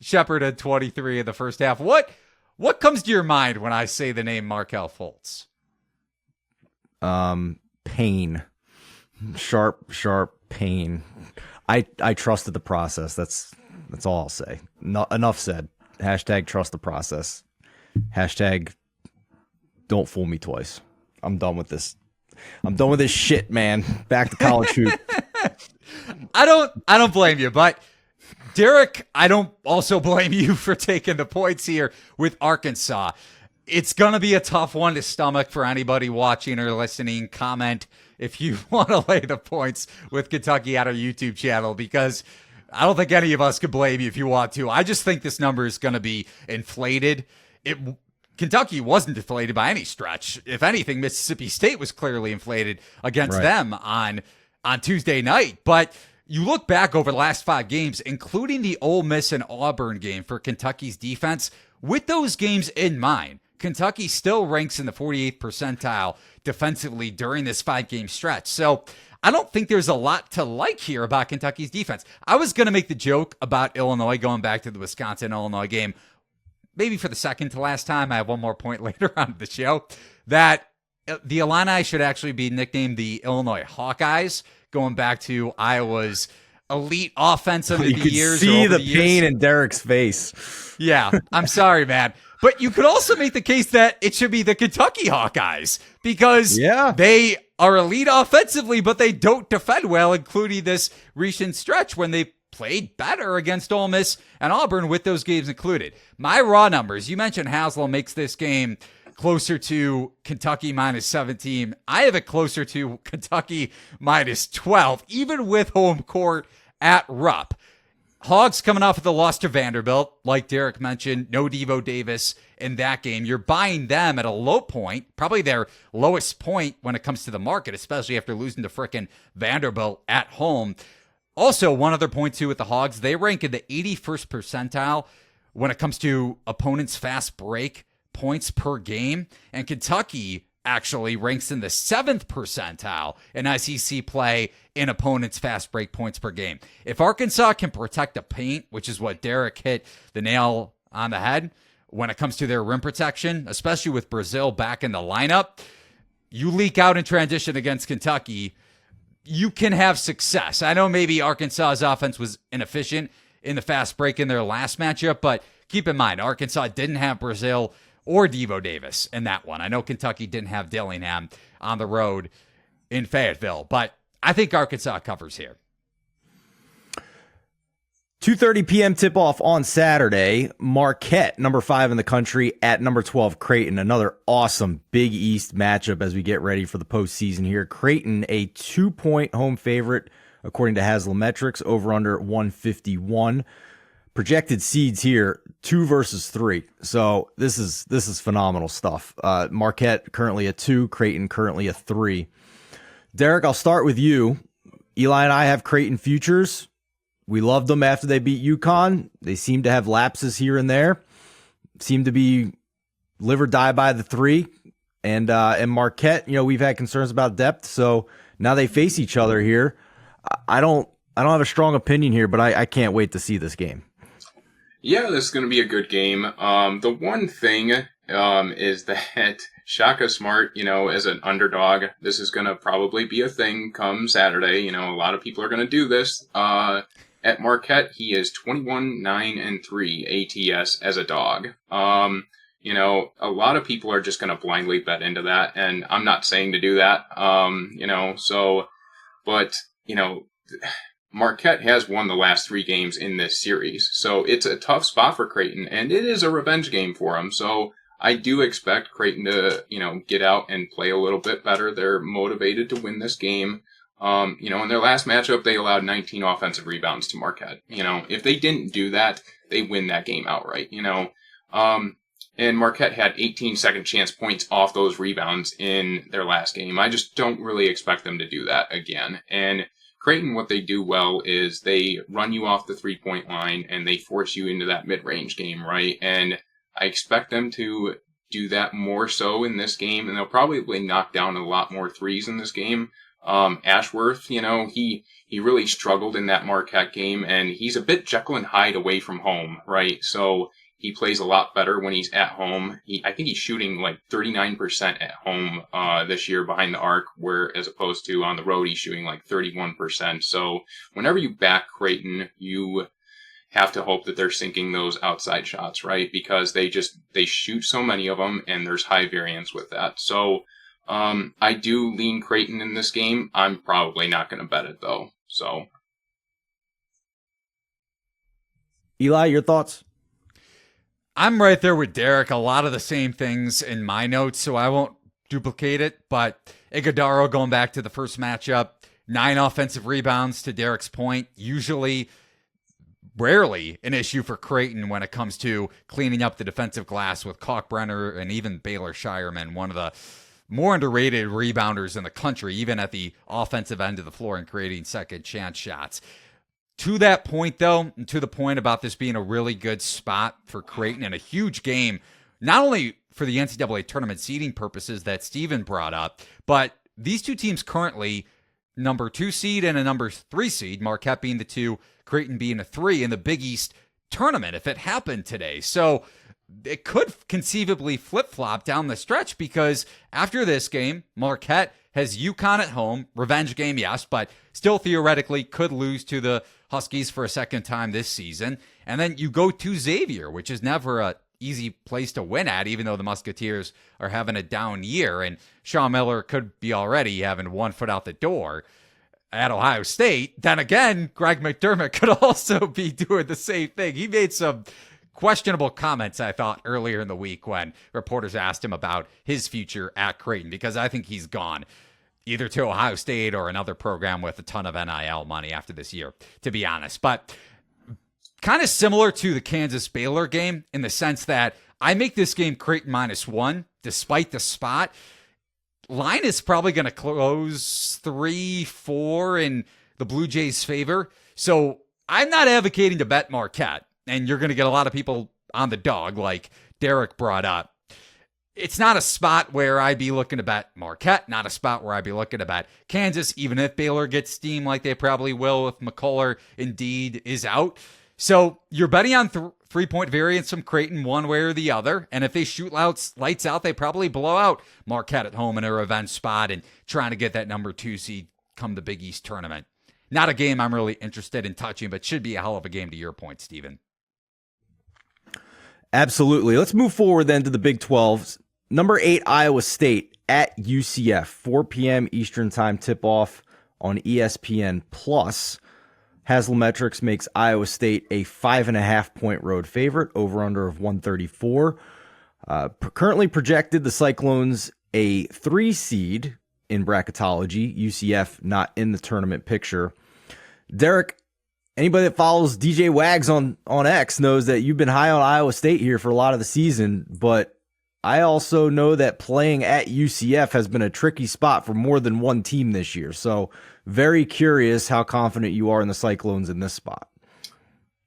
Sheppard had 23 in the first half. What comes to your mind when I say the name Markelle Fultz? Pain. Sharp pain. I trusted the process. That's all I'll say. Enough said. Hashtag trust the process. Hashtag don't fool me twice. I'm done with this. I'm done with this shit, man. Back to college hoop. I don't blame you, but Derek, I don't also blame you for taking the points here with Arkansas. It's going to be a tough one to stomach for anybody watching or listening. Comment if you want to lay the points with Kentucky at our YouTube channel, because I don't think any of us could blame you if you want to. I just think this number is going to be inflated. Kentucky wasn't deflated by any stretch. If anything, Mississippi State was clearly inflated against them on Tuesday night. But you look back over the last 5 games, including the Ole Miss and Auburn game for Kentucky's defense, With those games in mind, Kentucky still ranks in the 48th percentile defensively during this 5-game stretch. So I don't think there's a lot to like here about Kentucky's defense. I was going to make the joke about Illinois going back to the Wisconsin-Illinois game, maybe for the second to last time. I have one more point later on the show, that the Illini should actually be nicknamed the Illinois Hawkeyes, going back to Iowa's elite offense over the years. You could see the pain in Derek's face. Yeah, I'm sorry, man. But you could also make the case that it should be the Kentucky Hawkeyes, because they are elite offensively, but they don't defend well, including this recent stretch when they played better against Ole Miss and Auburn, with those games included. My raw numbers, you mentioned Haslam makes this game closer to Kentucky minus 17. I have it closer to Kentucky minus 12, even with home court at Rupp. Hogs coming off of the loss to Vanderbilt, like Derek mentioned, no Devo Davis in that game. You're buying them at a low point, probably their lowest point when it comes to the market, especially after losing to frickin' Vanderbilt at home. Also, one other point too with the Hogs, they rank in the 81st percentile when it comes to opponents' fast break points per game. And Kentucky actually ranks in the 7th percentile in SEC play in opponents' fast break points per game. If Arkansas can protect the paint, which is what Derek hit the nail on the head when it comes to their rim protection, especially with Brazil back in the lineup, you leak out in transition against Kentucky, you can have success. I know maybe Arkansas's offense was inefficient in the fast break in their last matchup, but keep in mind, Arkansas didn't have Brazil or Devo Davis in that one. I know Kentucky didn't have Dillingham on the road in Fayetteville, but I think Arkansas covers here. 2:30 p.m. tip-off on Saturday. Marquette, number 5 in the country, at number 12, Creighton. Another awesome Big East matchup as we get ready for the postseason here. Creighton, a 2-point home favorite, according to Haslametrics, over under 151. Projected seeds here, 2 versus 3. So this is phenomenal stuff. Marquette currently a 2, Creighton currently a 3. Derek, I'll start with you. Eli and I have Creighton Futures. We loved them after they beat UConn. They seem to have lapses here and there. Seem to be live or die by the 3. And Marquette, we've had concerns about depth, so now they face each other here. I don't have a strong opinion here, but I can't wait to see this game. Yeah, this is going to be a good game. The one thing is that Shaka Smart, as an underdog, this is going to probably be a thing come Saturday. A lot of people are going to do this. At Marquette, he is 21-9-3 ATS as a dog. A lot of people are just going to blindly bet into that, and I'm not saying to do that. Marquette has won the last 3 games in this series, so it's a tough spot for Creighton, and it is a revenge game for them. So I do expect Creighton to, get out and play a little bit better. They're motivated to win this game. In their last matchup, they allowed 19 offensive rebounds to Marquette. If they didn't do that, they win that game outright, and Marquette had 18 second chance points off those rebounds in their last game. I just don't really expect them to do that again. And Creighton, what they do well is they run you off the 3-point line and they force you into that mid-range game, right? And I expect them to do that more so in this game, and they'll probably knock down a lot more threes in this game. Ashworth, he really struggled in that Marquette game, and he's a bit Jekyll and Hyde away from home, right? So he plays a lot better when he's at home. I think he's shooting like 39% at home this year behind the arc, where as opposed to on the road, he's shooting like 31%. So whenever you back Creighton, you have to hope that they're sinking those outside shots, right? Because they shoot so many of them, and there's high variance with that. So I do lean Creighton in this game. I'm probably not going to bet it though. So, Eli, your thoughts? I'm right there with Derek. A lot of the same things in my notes, so I won't duplicate it. But Iguodaro, going back to the first matchup, 9 offensive rebounds to Derek's point. Rarely an issue for Creighton when it comes to cleaning up the defensive glass with Kalkbrenner and even Baylor Shireman, one of the more underrated rebounders in the country, even at the offensive end of the floor and creating second chance shots. To that point, though, and to the point about this being a really good spot for Creighton and a huge game, not only for the NCAA tournament seeding purposes that Steven brought up, but these two teams currently number 2 seed and a number 3 seed, Marquette being the 2, Creighton being a 3 in the Big East tournament if it happened today. So it could conceivably flip-flop down the stretch because after this game, Marquette has UConn at home, revenge game, yes, but still theoretically could lose to the Huskies for a second time this season. And then you go to Xavier, which is never a easy place to win at, even though the Musketeers are having a down year. And Sean Miller could be already having one foot out the door at Ohio State. Then again, Greg McDermott could also be doing the same thing. He made some questionable comments, I thought, earlier in the week when reporters asked him about his future at Creighton, because I think he's gone either to Ohio State or another program with a ton of NIL money after this year, to be honest. But kind of similar to the Kansas-Baylor game in the sense that I make this game Creighton -1 despite the spot. Line is probably going to close 3-4 in the Blue Jays' favor. So I'm not advocating to bet Marquette, and you're going to get a lot of people on the dog like Derek brought up. It's not a spot where I'd be looking to bet Marquette, not a spot where I'd be looking to bet Kansas, even if Baylor gets steam like they probably will if McCullough indeed is out. So you're betting on 3-point variance from Creighton one way or the other, and if they shoot lights out, they probably blow out Marquette at home in a revenge spot and trying to get that number 2 seed come the Big East tournament. Not a game I'm really interested in touching, but should be a hell of a game to your point, Steven. Absolutely. Let's move forward then to the Big 12. Number 8, Iowa State at UCF, 4 p.m. Eastern time tip-off on ESPN+. Haslametrics makes Iowa State a 5.5-point road favorite, over-under of 134. Currently projected, the Cyclones a 3 seed in bracketology, UCF not in the tournament picture. Derek, anybody that follows DJ Wags on X knows that you've been high on Iowa State here for a lot of the season, but I also know that playing at UCF has been a tricky spot for more than one team this year. So very curious how confident you are in the Cyclones in this spot.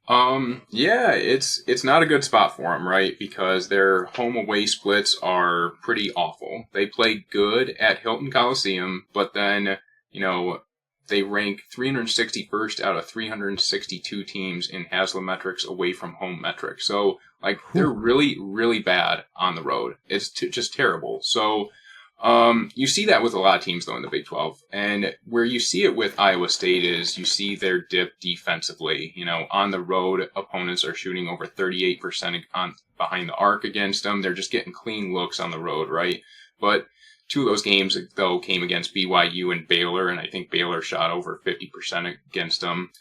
Yeah, it's not a good spot for them, right? Because their home away splits are pretty awful. They play good at Hilton Coliseum, but then, they rank 361st out of 362 teams in Haslametrics away from home metrics. So, they're really, really bad on the road. It's just terrible. So, you see that with a lot of teams, though, in the Big 12. And where you see it with Iowa State is you see their dip defensively. On the road, opponents are shooting over 38% behind the arc against them. They're just getting clean looks on the road, right? But 2 of those games, though, came against BYU and Baylor, and I think Baylor shot over 50% against them.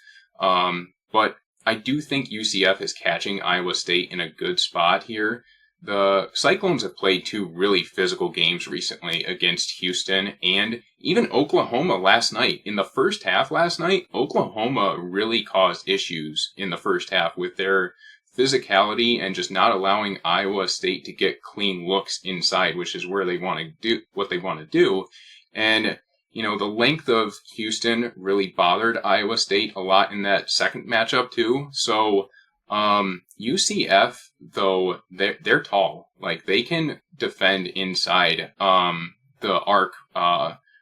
But I do think UCF is catching Iowa State in a good spot here. The Cyclones have played 2 really physical games recently against Houston and even Oklahoma last night. In the first half last night, Oklahoma really caused issues in the first half with their physicality and just not allowing Iowa State to get clean looks inside, which is where they want to do what they want to do. And, the length of Houston really bothered Iowa State a lot in that second matchup too. So, UCF, though, they're tall. They can defend inside, the arc,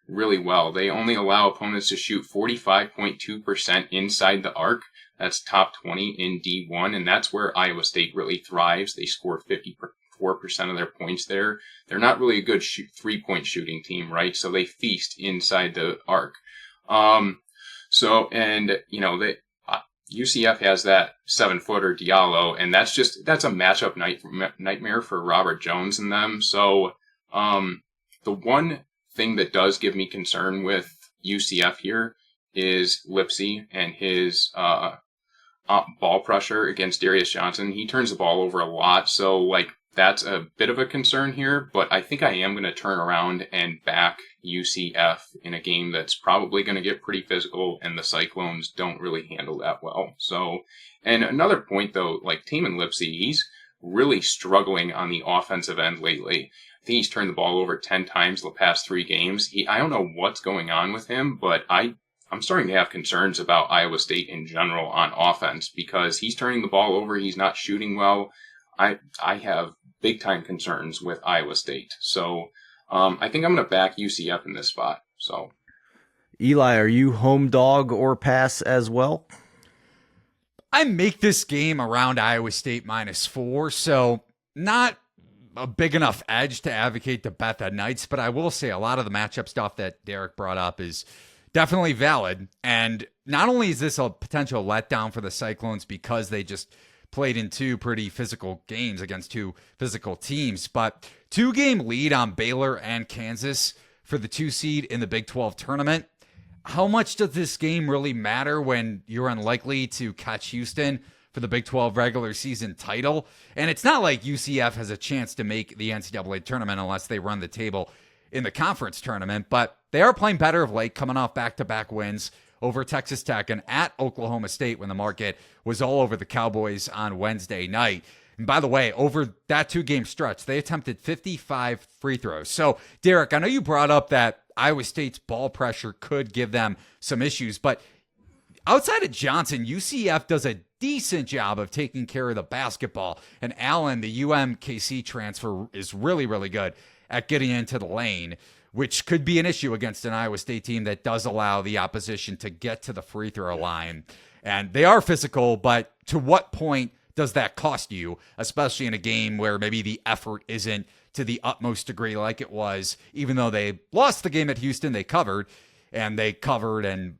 really well. They only allow opponents to shoot 45.2% inside the arc. That's top 20 in D1, and that's where Iowa State really thrives. They score 54% of their points there. They're not really a good 3-point shooting team, right? So they feast inside the arc. UCF has that 7-footer Diallo, and that's a matchup nightmare for Robert Jones and them. So, the one thing that does give me concern with UCF here is Lipsy and his, ball pressure against Darius Johnson. He turns the ball over a lot. So that's a bit of a concern here, but I think I am going to turn around and back UCF in a game that's probably going to get pretty physical, and the Cyclones don't really handle that well. So, and another point though, Tamin Lipsy, he's really struggling on the offensive end lately. I think he's turned the ball over 10 times the past 3 games. I don't know what's going on with him, but I I'm starting to have concerns about Iowa State in general on offense because he's turning the ball over. He's not shooting well. I have big time concerns with Iowa State. So I think I'm going to back UCF in this spot. So Eli, are you home dog or pass as well? I make this game around Iowa State -4, so not a big enough edge to advocate to bet the Knights, but I will say a lot of the matchup stuff that Derek brought up is definitely valid. And not only is this a potential letdown for the Cyclones because they just played in two pretty physical games against two physical teams, but 2-game lead on Baylor and Kansas for the 2 seed in the Big 12 tournament. How much does this game really matter when you're unlikely to catch Houston for the Big 12 regular season title? And it's not like UCF has a chance to make the NCAA tournament unless they run the table in the conference tournament, but they are playing better of late, coming off back-to-back wins over Texas Tech and at Oklahoma State when the market was all over the Cowboys on Wednesday night. And by the way, over that 2-game stretch, they attempted 55 free throws. So, Derek, I know you brought up that Iowa State's ball pressure could give them some issues, but outside of Johnson, UCF does a decent job of taking care of the basketball. And Allen, the UMKC transfer, is really, really good at getting into the lane, which could be an issue against an Iowa State team that does allow the opposition to get to the free throw line. And they are physical, but to what point does that cost you, especially in a game where maybe the effort isn't to the utmost degree like it was, even though they lost the game at Houston, they covered and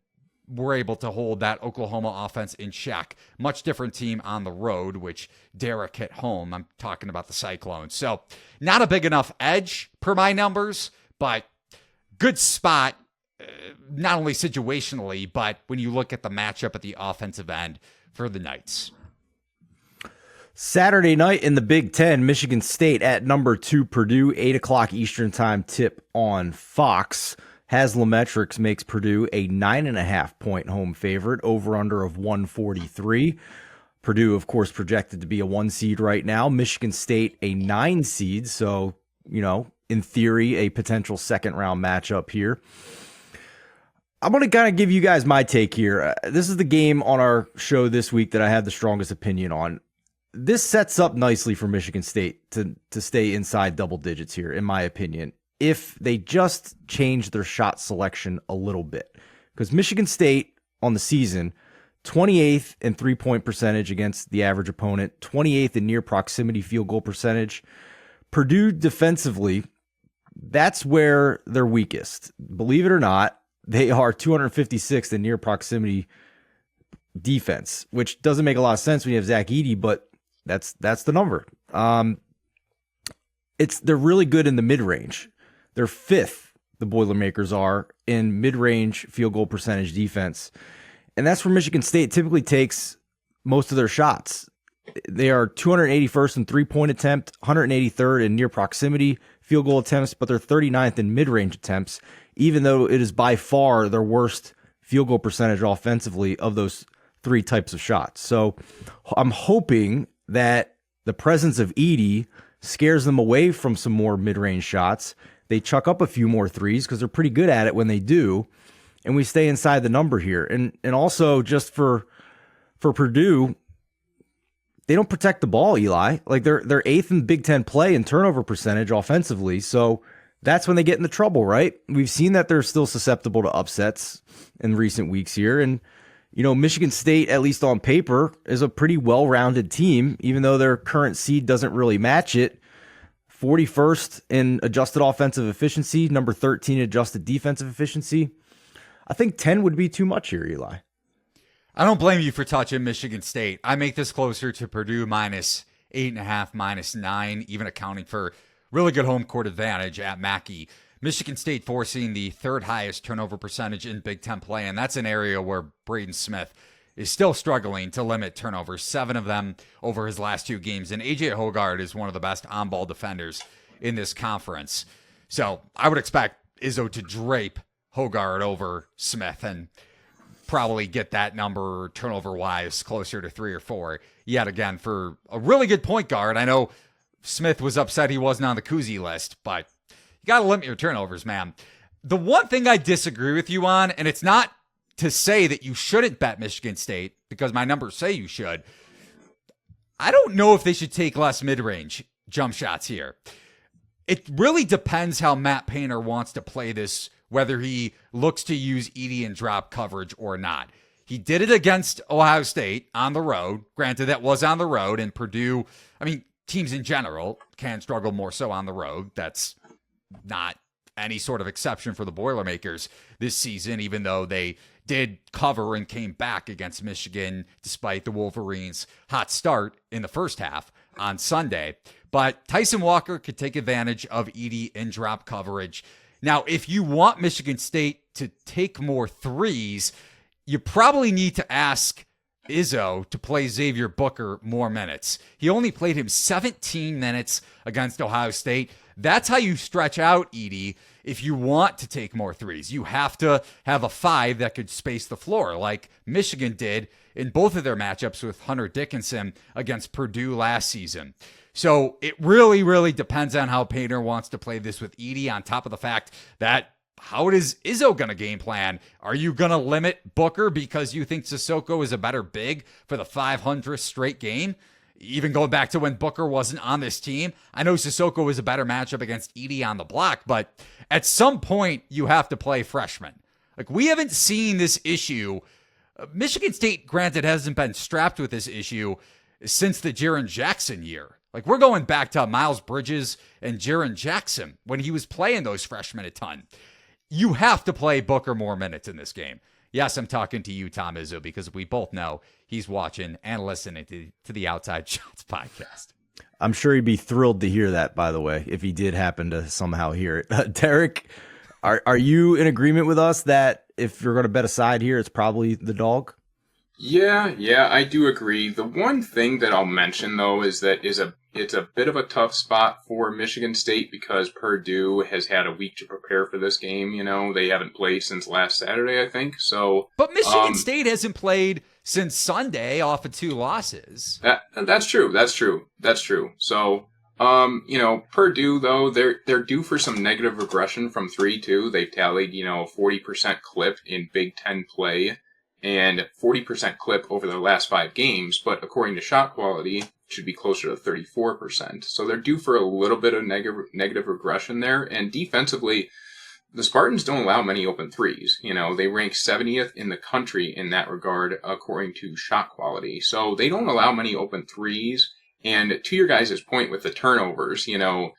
were able to hold that Oklahoma offense in check. Much different team on the road, which Derek hit home. I'm talking about the Cyclones. So not a big enough edge per my numbers, but good spot, not only situationally, but when you look at the matchup at the offensive end for the Knights. Saturday night in the Big Ten, Michigan State at number 2 Purdue, 8 o'clock Eastern time tip on Fox. Haslametrics makes Purdue a 9.5-point home favorite, over-under of 143. Purdue, of course, projected to be a 1 seed right now. Michigan State a 9 seed, so, in theory, a potential second-round matchup here. I'm going to kind of give you guys my take here. This is the game on our show this week that I have the strongest opinion on. This sets up nicely for Michigan State to stay inside double digits here, in my opinion, if they just change their shot selection a little bit. Because Michigan State on the season, 28th in three-point percentage against the average opponent, 28th in near proximity field goal percentage. Purdue defensively, that's where they're weakest. Believe it or not, they are 256th in near proximity defense, which doesn't make a lot of sense when you have Zach Edey, but that's the number. They're really good in the mid-range. They're 5th, the Boilermakers are, in mid-range field goal percentage defense. And that's where Michigan State typically takes most of their shots. They are 281st in three-point attempt, 183rd in near proximity field goal attempts, but they're 39th in mid-range attempts, even though it is by far their worst field goal percentage offensively of those 3 types of shots. So I'm hoping that the presence of Edey scares them away from some more mid-range shots. They chuck up a few more threes because they're pretty good at it when they do, and we stay inside the number here. And also just for Purdue, they don't protect the ball, Eli. Like they're 8th in Big Ten play in turnover percentage offensively, so that's when they get into trouble, right? We've seen that they're still susceptible to upsets in recent weeks here, and Michigan State, at least on paper, is a pretty well-rounded team, even though their current seed doesn't really match it. 41st in adjusted offensive efficiency, number 13 adjusted defensive efficiency. I think 10 would be too much here, Eli. I don't blame you for touching Michigan State. I make this closer to Purdue -8.5, -9, even accounting for really good home court advantage at Mackey. Michigan State forcing the 3rd highest turnover percentage in Big Ten play, and that's an area where Braden Smith is still struggling to limit turnovers, 7 of them over his last 2 games. And A.J. Hoggard is one of the best on-ball defenders in this conference. So I would expect Izzo to drape Hoggard over Smith and probably get that number turnover-wise closer to 3 or 4 yet again for a really good point guard. I know Smith was upset he wasn't on the koozie list, but you got to limit your turnovers, man. The one thing I disagree with you on, and it's not to say that you shouldn't bet Michigan State because my numbers say you should, I don't know if they should take less mid-range jump shots here. It really depends how Matt Painter wants to play this, whether he looks to use Edey and drop coverage or not. He did it against Ohio State on the road. Granted, that was on the road, and Purdue, I mean, teams in general can struggle more so on the road. That's not any sort of exception for the Boilermakers this season, even though they did cover and came back against Michigan despite the Wolverines' hot start in the first half on Sunday. But Tyson Walker could take advantage of Edey in drop coverage. Now, if you want Michigan State to take more threes, you probably need to ask Izzo to play Xavier Booker more minutes. He only played him 17 minutes against Ohio State. That's how you stretch out Edey if you want to take more threes. You have to have a 5 that could space the floor like Michigan did in both of their matchups with Hunter Dickinson against Purdue last season. So it really, really depends on how Painter wants to play this with Edey, on top of the fact that how is Izzo going to game plan? Are you going to limit Booker because you think Sissoko is a better big for the 500th straight game? Even going back to when Booker wasn't on this team, I know Sissoko was a better matchup against Edey on the block, but at some point you have to play freshmen. Like, we haven't seen this issue. Michigan State, granted, hasn't been strapped with this issue since the Jaren Jackson year. Like, we're going back to Miles Bridges and Jaren Jackson when he was playing those freshmen a ton. You have to play Booker more minutes in this game. Yes, I'm talking to you, Tom Izzo, because we both know he's watching and listening to the Outside Shots podcast. I'm sure he'd be thrilled to hear that, by the way, if he did happen to somehow hear it. Derek, are you in agreement with us that if you're going to bet a side here, it's probably the dog? Yeah, I do agree. The one thing that I'll mention, though, is that it's a bit of a tough spot for Michigan State because Purdue has had a week to prepare for this game. You know, they haven't played since last Saturday, I think. So, but Michigan State hasn't played since Sunday off of 2 losses. That's true. So, you know, Purdue, though, they're due for some negative regression from 3 too. They've tallied, you know, 40% clip in Big Ten play and 40% clip over the last 5 games, but according to shot quality, should be closer to 34%. So they're due for a little bit of negative regression there. And defensively, the Spartans don't allow many open threes. You know, they rank 70th in the country in that regard, according to shot quality. So they don't allow many open threes. And to your guys' point with the turnovers, you know,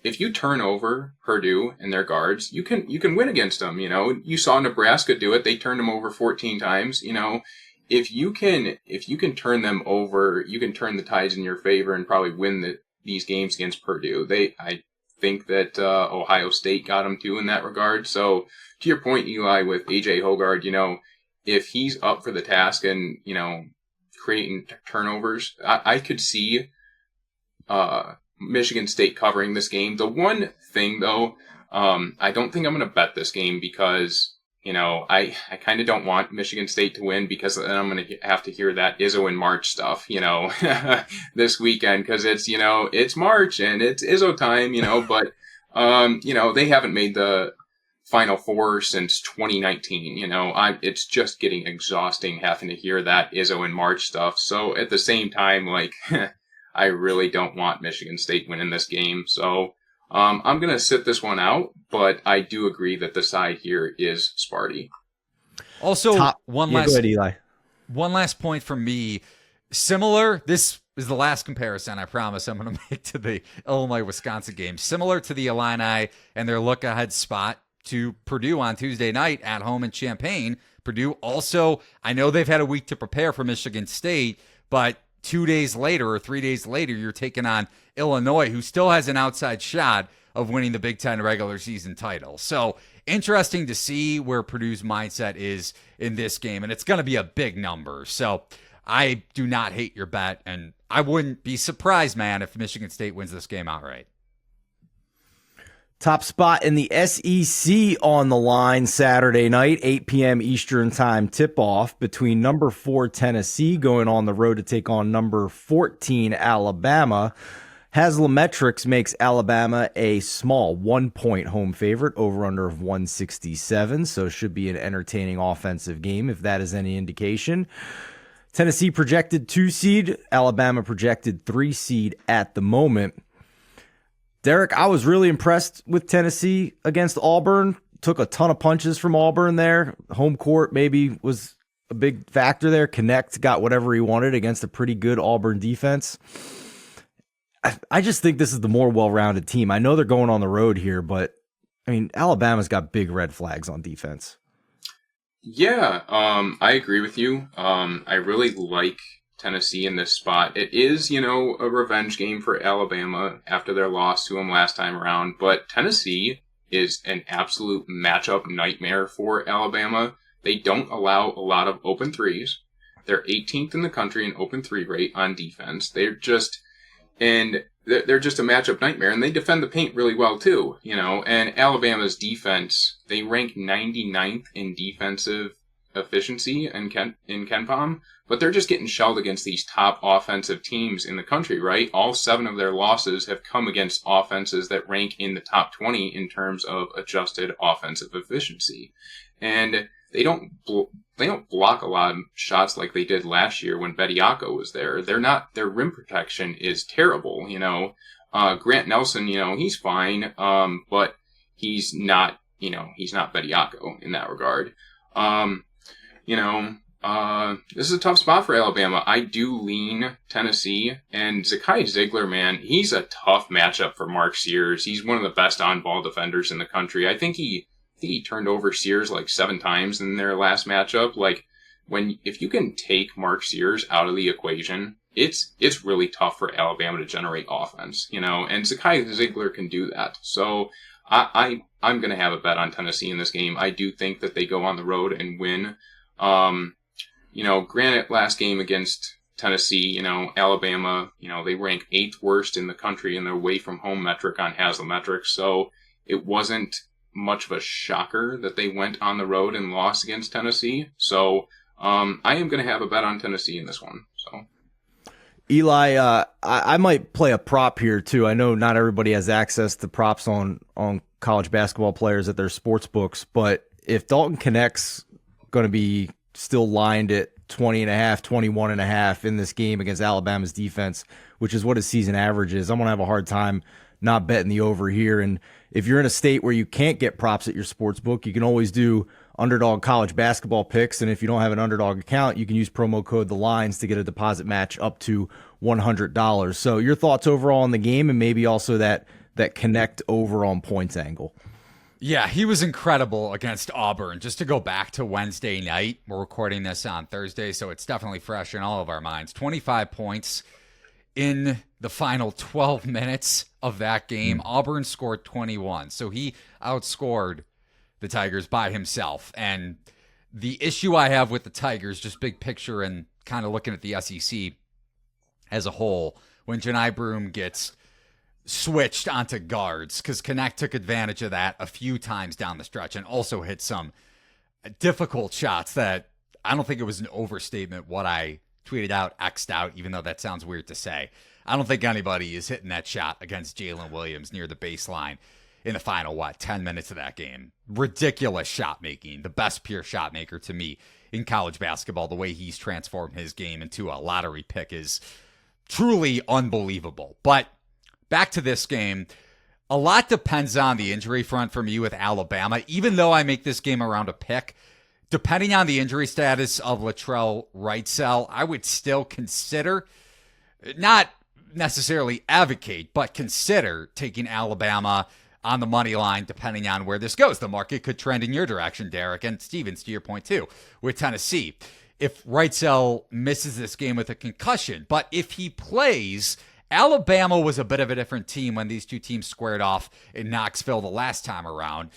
if you turn over Purdue and their guards, you can win against them. You know, you saw Nebraska do it. They turned them over 14 times. You know, if you can turn them over, you can turn the tides in your favor and probably win these games against Purdue. I think that Ohio State got them too in that regard. So to your point, Eli, with AJ Hoggard, you know, if he's up for the task and, you know, creating turnovers, I could see Michigan State covering this game. The one thing, though, I don't think I'm going to bet this game because, you know, I kind of don't want Michigan State to win because then I'm going to have to hear that Izzo in March stuff, you know, this weekend because it's, you know, it's March and it's Izzo time, you know, but, you know, they haven't made the Final Four since 2019, you know, it's just getting exhausting having to hear that Izzo in March stuff. So at the same time, like, I really don't want Michigan State winning this game. So I'm going to sit this one out, but I do agree that the side here is Sparty. Also, Go ahead, Eli. One last point from me. Similar, this is the last comparison I promise I'm going to make to the Illinois-Wisconsin game. Similar to the Illini and their look-ahead spot to Purdue on Tuesday night at home in Champaign. Purdue also, I know they've had a week to prepare for Michigan State, but 2 days later or 3 days later, you're taking on Illinois, who still has an outside shot of winning the Big Ten regular season title. So interesting to see where Purdue's mindset is in this game, and it's going to be a big number. So I do not hate your bet, and I wouldn't be surprised, man, if Michigan State wins this game outright. Top spot in the SEC on the line Saturday night, 8 p.m. Eastern time tip-off between number 4 Tennessee going on the road to take on number 14 Alabama. Haslametrics makes Alabama a small 1-point home favorite, over under of 167. So it should be an entertaining offensive game if that is any indication. Tennessee projected 2 seed, Alabama projected 3 seed at the moment. Derek, I was really impressed with Tennessee against Auburn. Took a ton of punches from Auburn there. Home court maybe was a big factor there. Connect got whatever he wanted against a pretty good Auburn defense. I just think this is the more well-rounded team. I know they're going on the road here, but I mean, Alabama's got big red flags on defense. Yeah, I agree with you. I really like Tennessee in this spot. It is, a revenge game for Alabama after their loss to them last time around, but Tennessee is an absolute matchup nightmare for Alabama. They don't allow a lot of open threes. They're 18th in the country in open three rate on defense. They're just a matchup nightmare, and they defend the paint really well too, and Alabama's defense, they rank 99th in defensive efficiency in KenPom, but they're just getting shelled against these top offensive teams in the country, right? All 7 of their losses have come against offenses that rank in the top 20 in terms of adjusted offensive efficiency. And they don't block a lot of shots like they did last year when Bediako was there. Their rim protection is terrible, Grant Nelson, he's fine, but he's not Bediako in that regard. This is a tough spot for Alabama. I do lean Tennessee, and Zakai Ziegler, man, he's a tough matchup for Mark Sears. He's one of the best on-ball defenders in the country. I think he turned over Sears like 7 times in their last matchup. Like, if you can take Mark Sears out of the equation, it's really tough for Alabama to generate offense, and Zakai Ziegler can do that. So I'm going to have a bet on Tennessee in this game. I do think that they go on the road and win. Granted, last game against Tennessee, Alabama, they rank 8th worst in the country in their away from home metric on Haslametrics. So it wasn't much of a shocker that they went on the road and lost against Tennessee. So I am going to have a bet on Tennessee in this one. So Eli, I might play a prop here too. I know not everybody has access to props on college basketball players at their sports books, but if Dalton Connect's going to be still lined at 20.5, 21.5 in this game against Alabama's defense, which is what his season average is, I'm going to have a hard time not betting the over here. And if you're in a state where you can't get props at your sports book, you can always do underdog college basketball picks. And if you don't have an underdog account, you can use promo code The Lines to get a deposit match up to $100. So your thoughts overall on the game, and maybe also that Connect over on points angle. Yeah, he was incredible against Auburn. Just to go back to Wednesday night, we're recording this on Thursday, so it's definitely fresh in all of our minds. 25 points in the final 12 minutes of that game. Auburn scored 21, so he outscored the Tigers by himself. And the issue I have with the Tigers, just big picture and kind of looking at the SEC as a whole, when Janai Broome gets switched onto guards, because Connect took advantage of that a few times down the stretch and also hit some difficult shots that I don't think it was an overstatement what I tweeted out, X'd out, even though that sounds weird to say. I don't think anybody is hitting that shot against Jalen Williams near the baseline in the final, 10 minutes of that game. Ridiculous shot making. The best pure shot maker to me in college basketball. The way he's transformed his game into a lottery pick is truly unbelievable. But back to this game, a lot depends on the injury front for me with Alabama. Even though I make this game around a pick, depending on the injury status of Latrell Wrightsell, I would still consider, not necessarily advocate, but consider taking Alabama on the money line, depending on where this goes. The market could trend in your direction, Derek, and Stevens, to your point too, with Tennessee. If Wrightsell misses this game with a concussion, but if he plays, Alabama was a bit of a different team when these two teams squared off in Knoxville the last time around.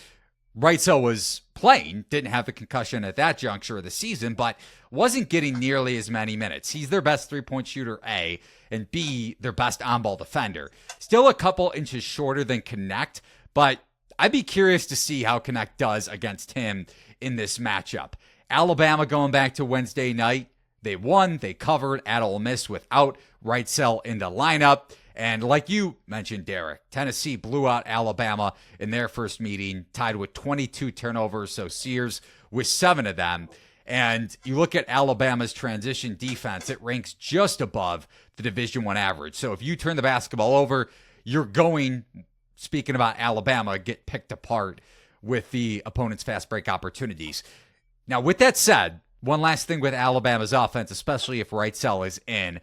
Wrightsell was playing, didn't have the concussion at that juncture of the season, but wasn't getting nearly as many minutes. He's their best three-point shooter, A, and B, their best on-ball defender. Still a couple inches shorter than Connect, but I'd be curious to see how Connect does against him in this matchup. Alabama going back to Wednesday night, they won, they covered at Ole Miss without Wrightsell in the lineup. And like you mentioned, Derek, Tennessee blew out Alabama in their first meeting, tied with 22 turnovers. So Sears with 7 of them. And you look at Alabama's transition defense, it ranks just above the Division I average. So if you turn the basketball over, you're going, speaking about Alabama, get picked apart with the opponent's fast break opportunities. Now, with that said, one last thing with Alabama's offense, especially if Wrightsell is in.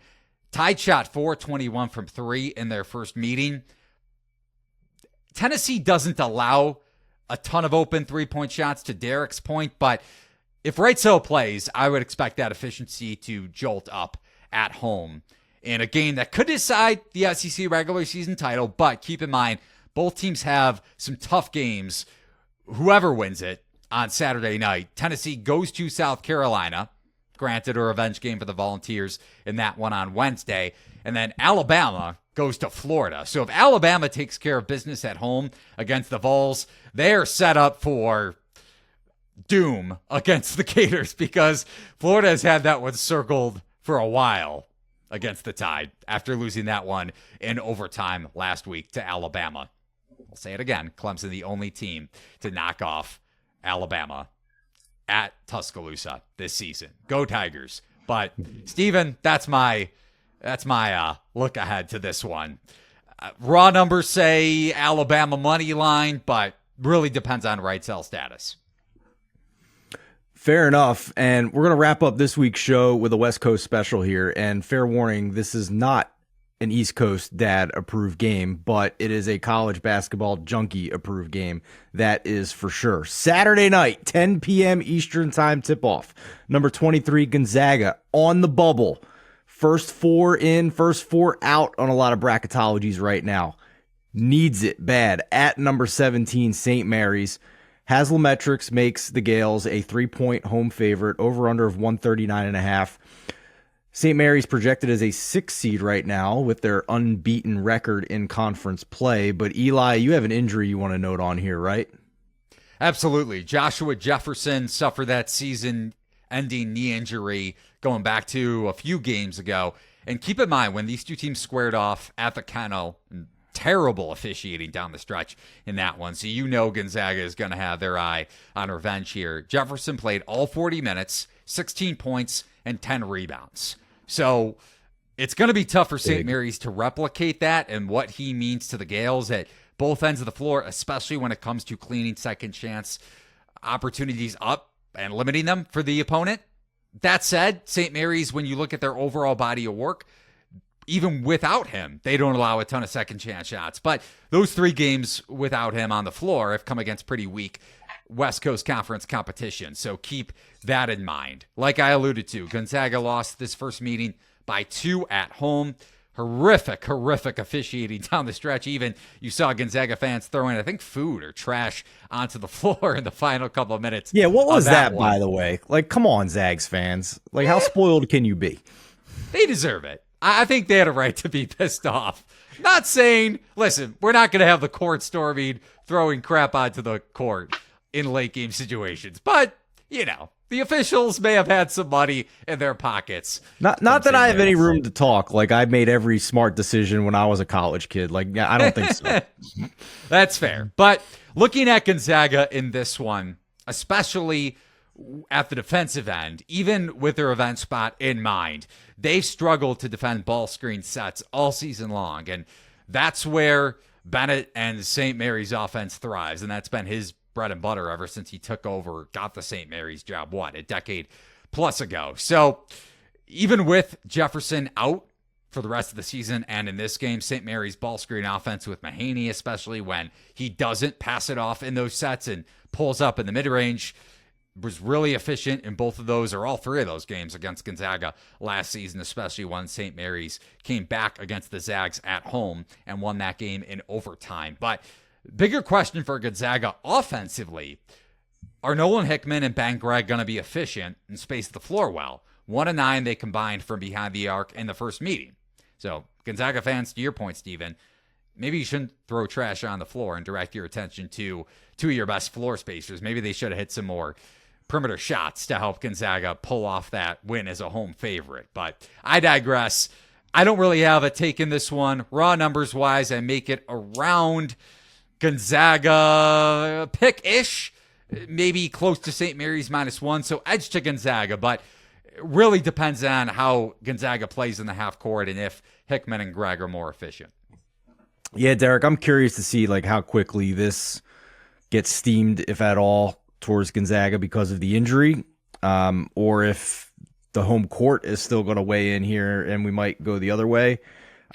Tide shot 421 from 3 in their first meeting. Tennessee doesn't allow a ton of open three-point shots, to Derek's point, but if Wrightsell plays, I would expect that efficiency to jolt up at home in a game that could decide the SEC regular season title. But keep in mind, both teams have some tough games. Whoever wins it on Saturday night, Tennessee goes to South Carolina, granted a revenge game for the Volunteers in that one on Wednesday, and then Alabama goes to Florida. So if Alabama takes care of business at home against the Vols, they're set up for doom against the Gators, because Florida has had that one circled for a while against the Tide after losing that one in overtime last week to Alabama. I'll say it again, Clemson the only team to knock off Alabama at Tuscaloosa this season. Go Tigers. But Steven, that's my look ahead to this one. Raw numbers say Alabama money line, but really depends on Wrightsell status. Fair enough. And we're going to wrap up this week's show with a West Coast special here. And fair warning, this is not an East Coast dad approved game, but it is a college basketball junkie approved game. That is for sure. Saturday night, 10 p.m. Eastern time tip-off. Number 23, Gonzaga on the bubble. First 4 in, first 4 out on a lot of bracketologies right now. Needs it bad at number 17, St. Mary's. Haslametrics makes the Gales a 3-point home favorite, over-under of 139.5. St. Mary's projected as a 6 seed right now with their unbeaten record in conference play. But Eli, you have an injury you want to note on here, right? Absolutely. Joshua Jefferson suffered that season-ending knee injury going back to a few games ago. And keep in mind, when these two teams squared off at the Kennel, terrible officiating down the stretch in that one. So you know Gonzaga is going to have their eye on revenge here. Jefferson played all 40 minutes, 16 points, and 10 rebounds. So it's going to be tough for St. Mary's to replicate that and what he means to the Gales at both ends of the floor, especially when it comes to cleaning second chance opportunities up and limiting them for the opponent. That said, St. Mary's, when you look at their overall body of work, even without him, they don't allow a ton of second chance shots. But those 3 games without him on the floor have come against pretty weak West Coast Conference competition. So keep that in mind. Like I alluded to, Gonzaga lost this first meeting by 2 at home. Horrific officiating down the stretch. Even you saw Gonzaga fans throwing, I think, food or trash onto the floor in the final couple of minutes. Yeah, what was that by the way? Like, come on, Zags fans. Like, how spoiled can you be? They deserve it. I think they had a right to be pissed off. Not saying, listen, we're not going to have the court storming, throwing crap onto the court in late game situations. But, you know, the officials may have had some money in their pockets. Not that I have any room to talk. Like, I made every smart decision when I was a college kid. Like, I don't think so. That's fair. But looking at Gonzaga in this one, especially at the defensive end, even with their event spot in mind, they've struggled to defend ball screen sets all season long. And that's where Bennett and St. Mary's offense thrives. And that's been his bread and butter ever since he took over, got the St. Mary's job, a decade plus ago. So even with Jefferson out for the rest of the season and in this game, St. Mary's ball screen offense with Mahaney, especially when he doesn't pass it off in those sets and pulls up in the mid-range, was really efficient in both of those, or all 3 of those games against Gonzaga last season, especially when St. Mary's came back against the Zags at home and won that game in overtime. But bigger question for Gonzaga offensively, are Nolan Hickman and Ben Gregg going to be efficient and space the floor well? 1 of 9 they combined from behind the arc in the first meeting. So Gonzaga fans, to your point, Steven, maybe you shouldn't throw trash on the floor and direct your attention to 2 of your best floor spacers. Maybe they should have hit some more perimeter shots to help Gonzaga pull off that win as a home favorite. But I digress. I don't really have a take in this one. Raw numbers wise, I make it around Gonzaga pick-ish, maybe close to St. Mary's -1, so edge to Gonzaga, but it really depends on how Gonzaga plays in the half court and if Hickman and Gregg are more efficient. Yeah, Derek, I'm curious to see like how quickly this gets steamed, if at all, towards Gonzaga because of the injury, or if the home court is still going to weigh in here and we might go the other way.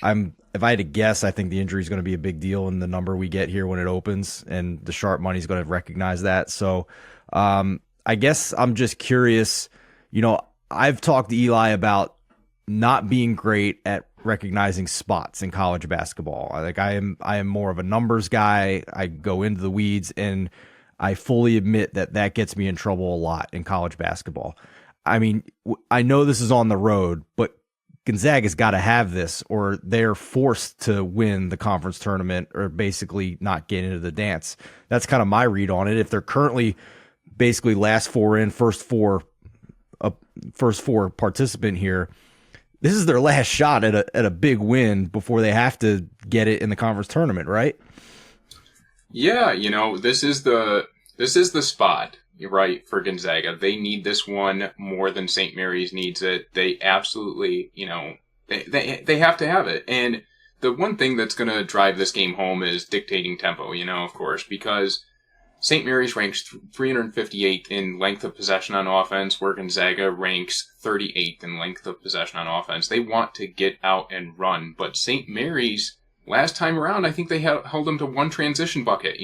If I had to guess, I think the injury is going to be a big deal in the number we get here when it opens, and the sharp money is going to recognize that. So I guess I'm just curious. I've talked to Eli about not being great at recognizing spots in college basketball. Like I am more of a numbers guy. I go into the weeds, and I fully admit that gets me in trouble a lot in college basketball. I mean, I know this is on the road, but Gonzaga's got to have this, or they're forced to win the conference tournament or basically not get into the dance. That's kind of my read on it. If they're currently basically last four in, first four participant here, this is their last shot at a big win before they have to get it in the conference tournament, right? Yeah, this is the spot. You're right, for Gonzaga. They need this one more than St. Mary's needs it. They absolutely, they have to have it. And the one thing that's going to drive this game home is dictating tempo, of course, because St. Mary's ranks 358th in length of possession on offense, where Gonzaga ranks 38th in length of possession on offense. They want to get out and run, but St. Mary's, last time around, I think they held them to one transition bucket,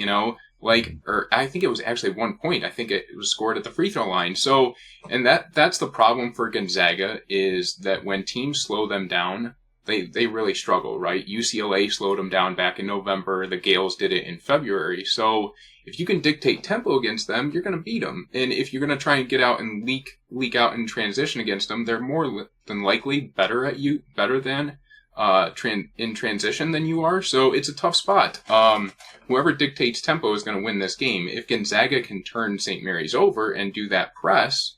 or I think it was actually 1 point. I think it was scored at the free throw line. So, and that's the problem for Gonzaga, is that when teams slow them down, they really struggle, right? UCLA slowed them down back in November. The Gales did it in February. So if you can dictate tempo against them, you're going to beat them. And if you're going to try and get out and leak out in transition against them, they're more than likely better than in transition than you are. So it's a tough spot. Whoever dictates tempo is going to win this game. If Gonzaga can turn St. Mary's over and do that press,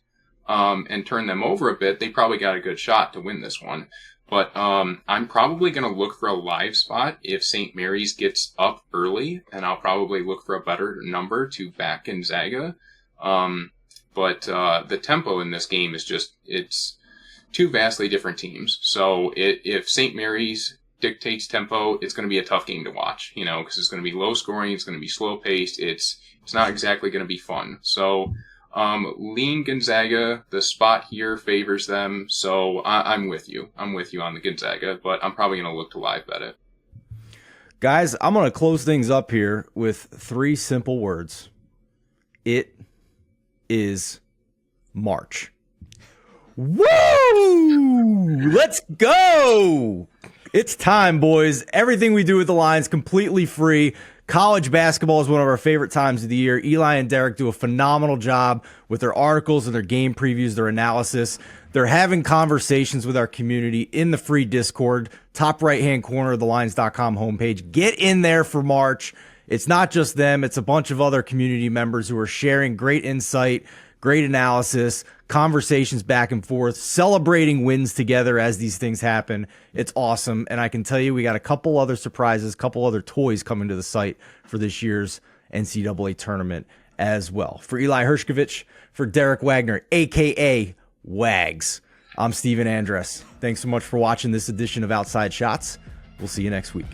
and turn them over a bit, they probably got a good shot to win this one. But I'm probably going to look for a live spot if St. Mary's gets up early, and I'll probably look for a better number to back Gonzaga. But the tempo in this game is it's two vastly different teams. So if St. Mary's dictates tempo, it's going to be a tough game to watch, because it's going to be low scoring, it's going to be slow paced, it's not exactly going to be fun. So lean Gonzaga. The spot here favors them, so I'm with you. I'm with you on the Gonzaga, but I'm probably going to look to live bet it. Guys, I'm going to close things up here with 3 simple words. It is March. Woo! Let's go! It's time, boys. Everything we do with the Lions completely free. College basketball is one of our favorite times of the year. Eli and Derek do a phenomenal job with their articles and their game previews, their analysis. They're having conversations with our community in the free Discord, top right-hand corner of the Lions.com homepage. Get in there for March. It's not just them. It's a bunch of other community members who are sharing great insight, great analysis, conversations back and forth, celebrating wins together as these things happen. It's awesome. And I can tell you, we got a couple other surprises, couple other toys coming to the site for this year's NCAA tournament as well. For Eli Hershkovich, for Derek Wagner, a.k.a. Wags, I'm Steven Andress. Thanks so much for watching this edition of Outside Shots. We'll see you next week.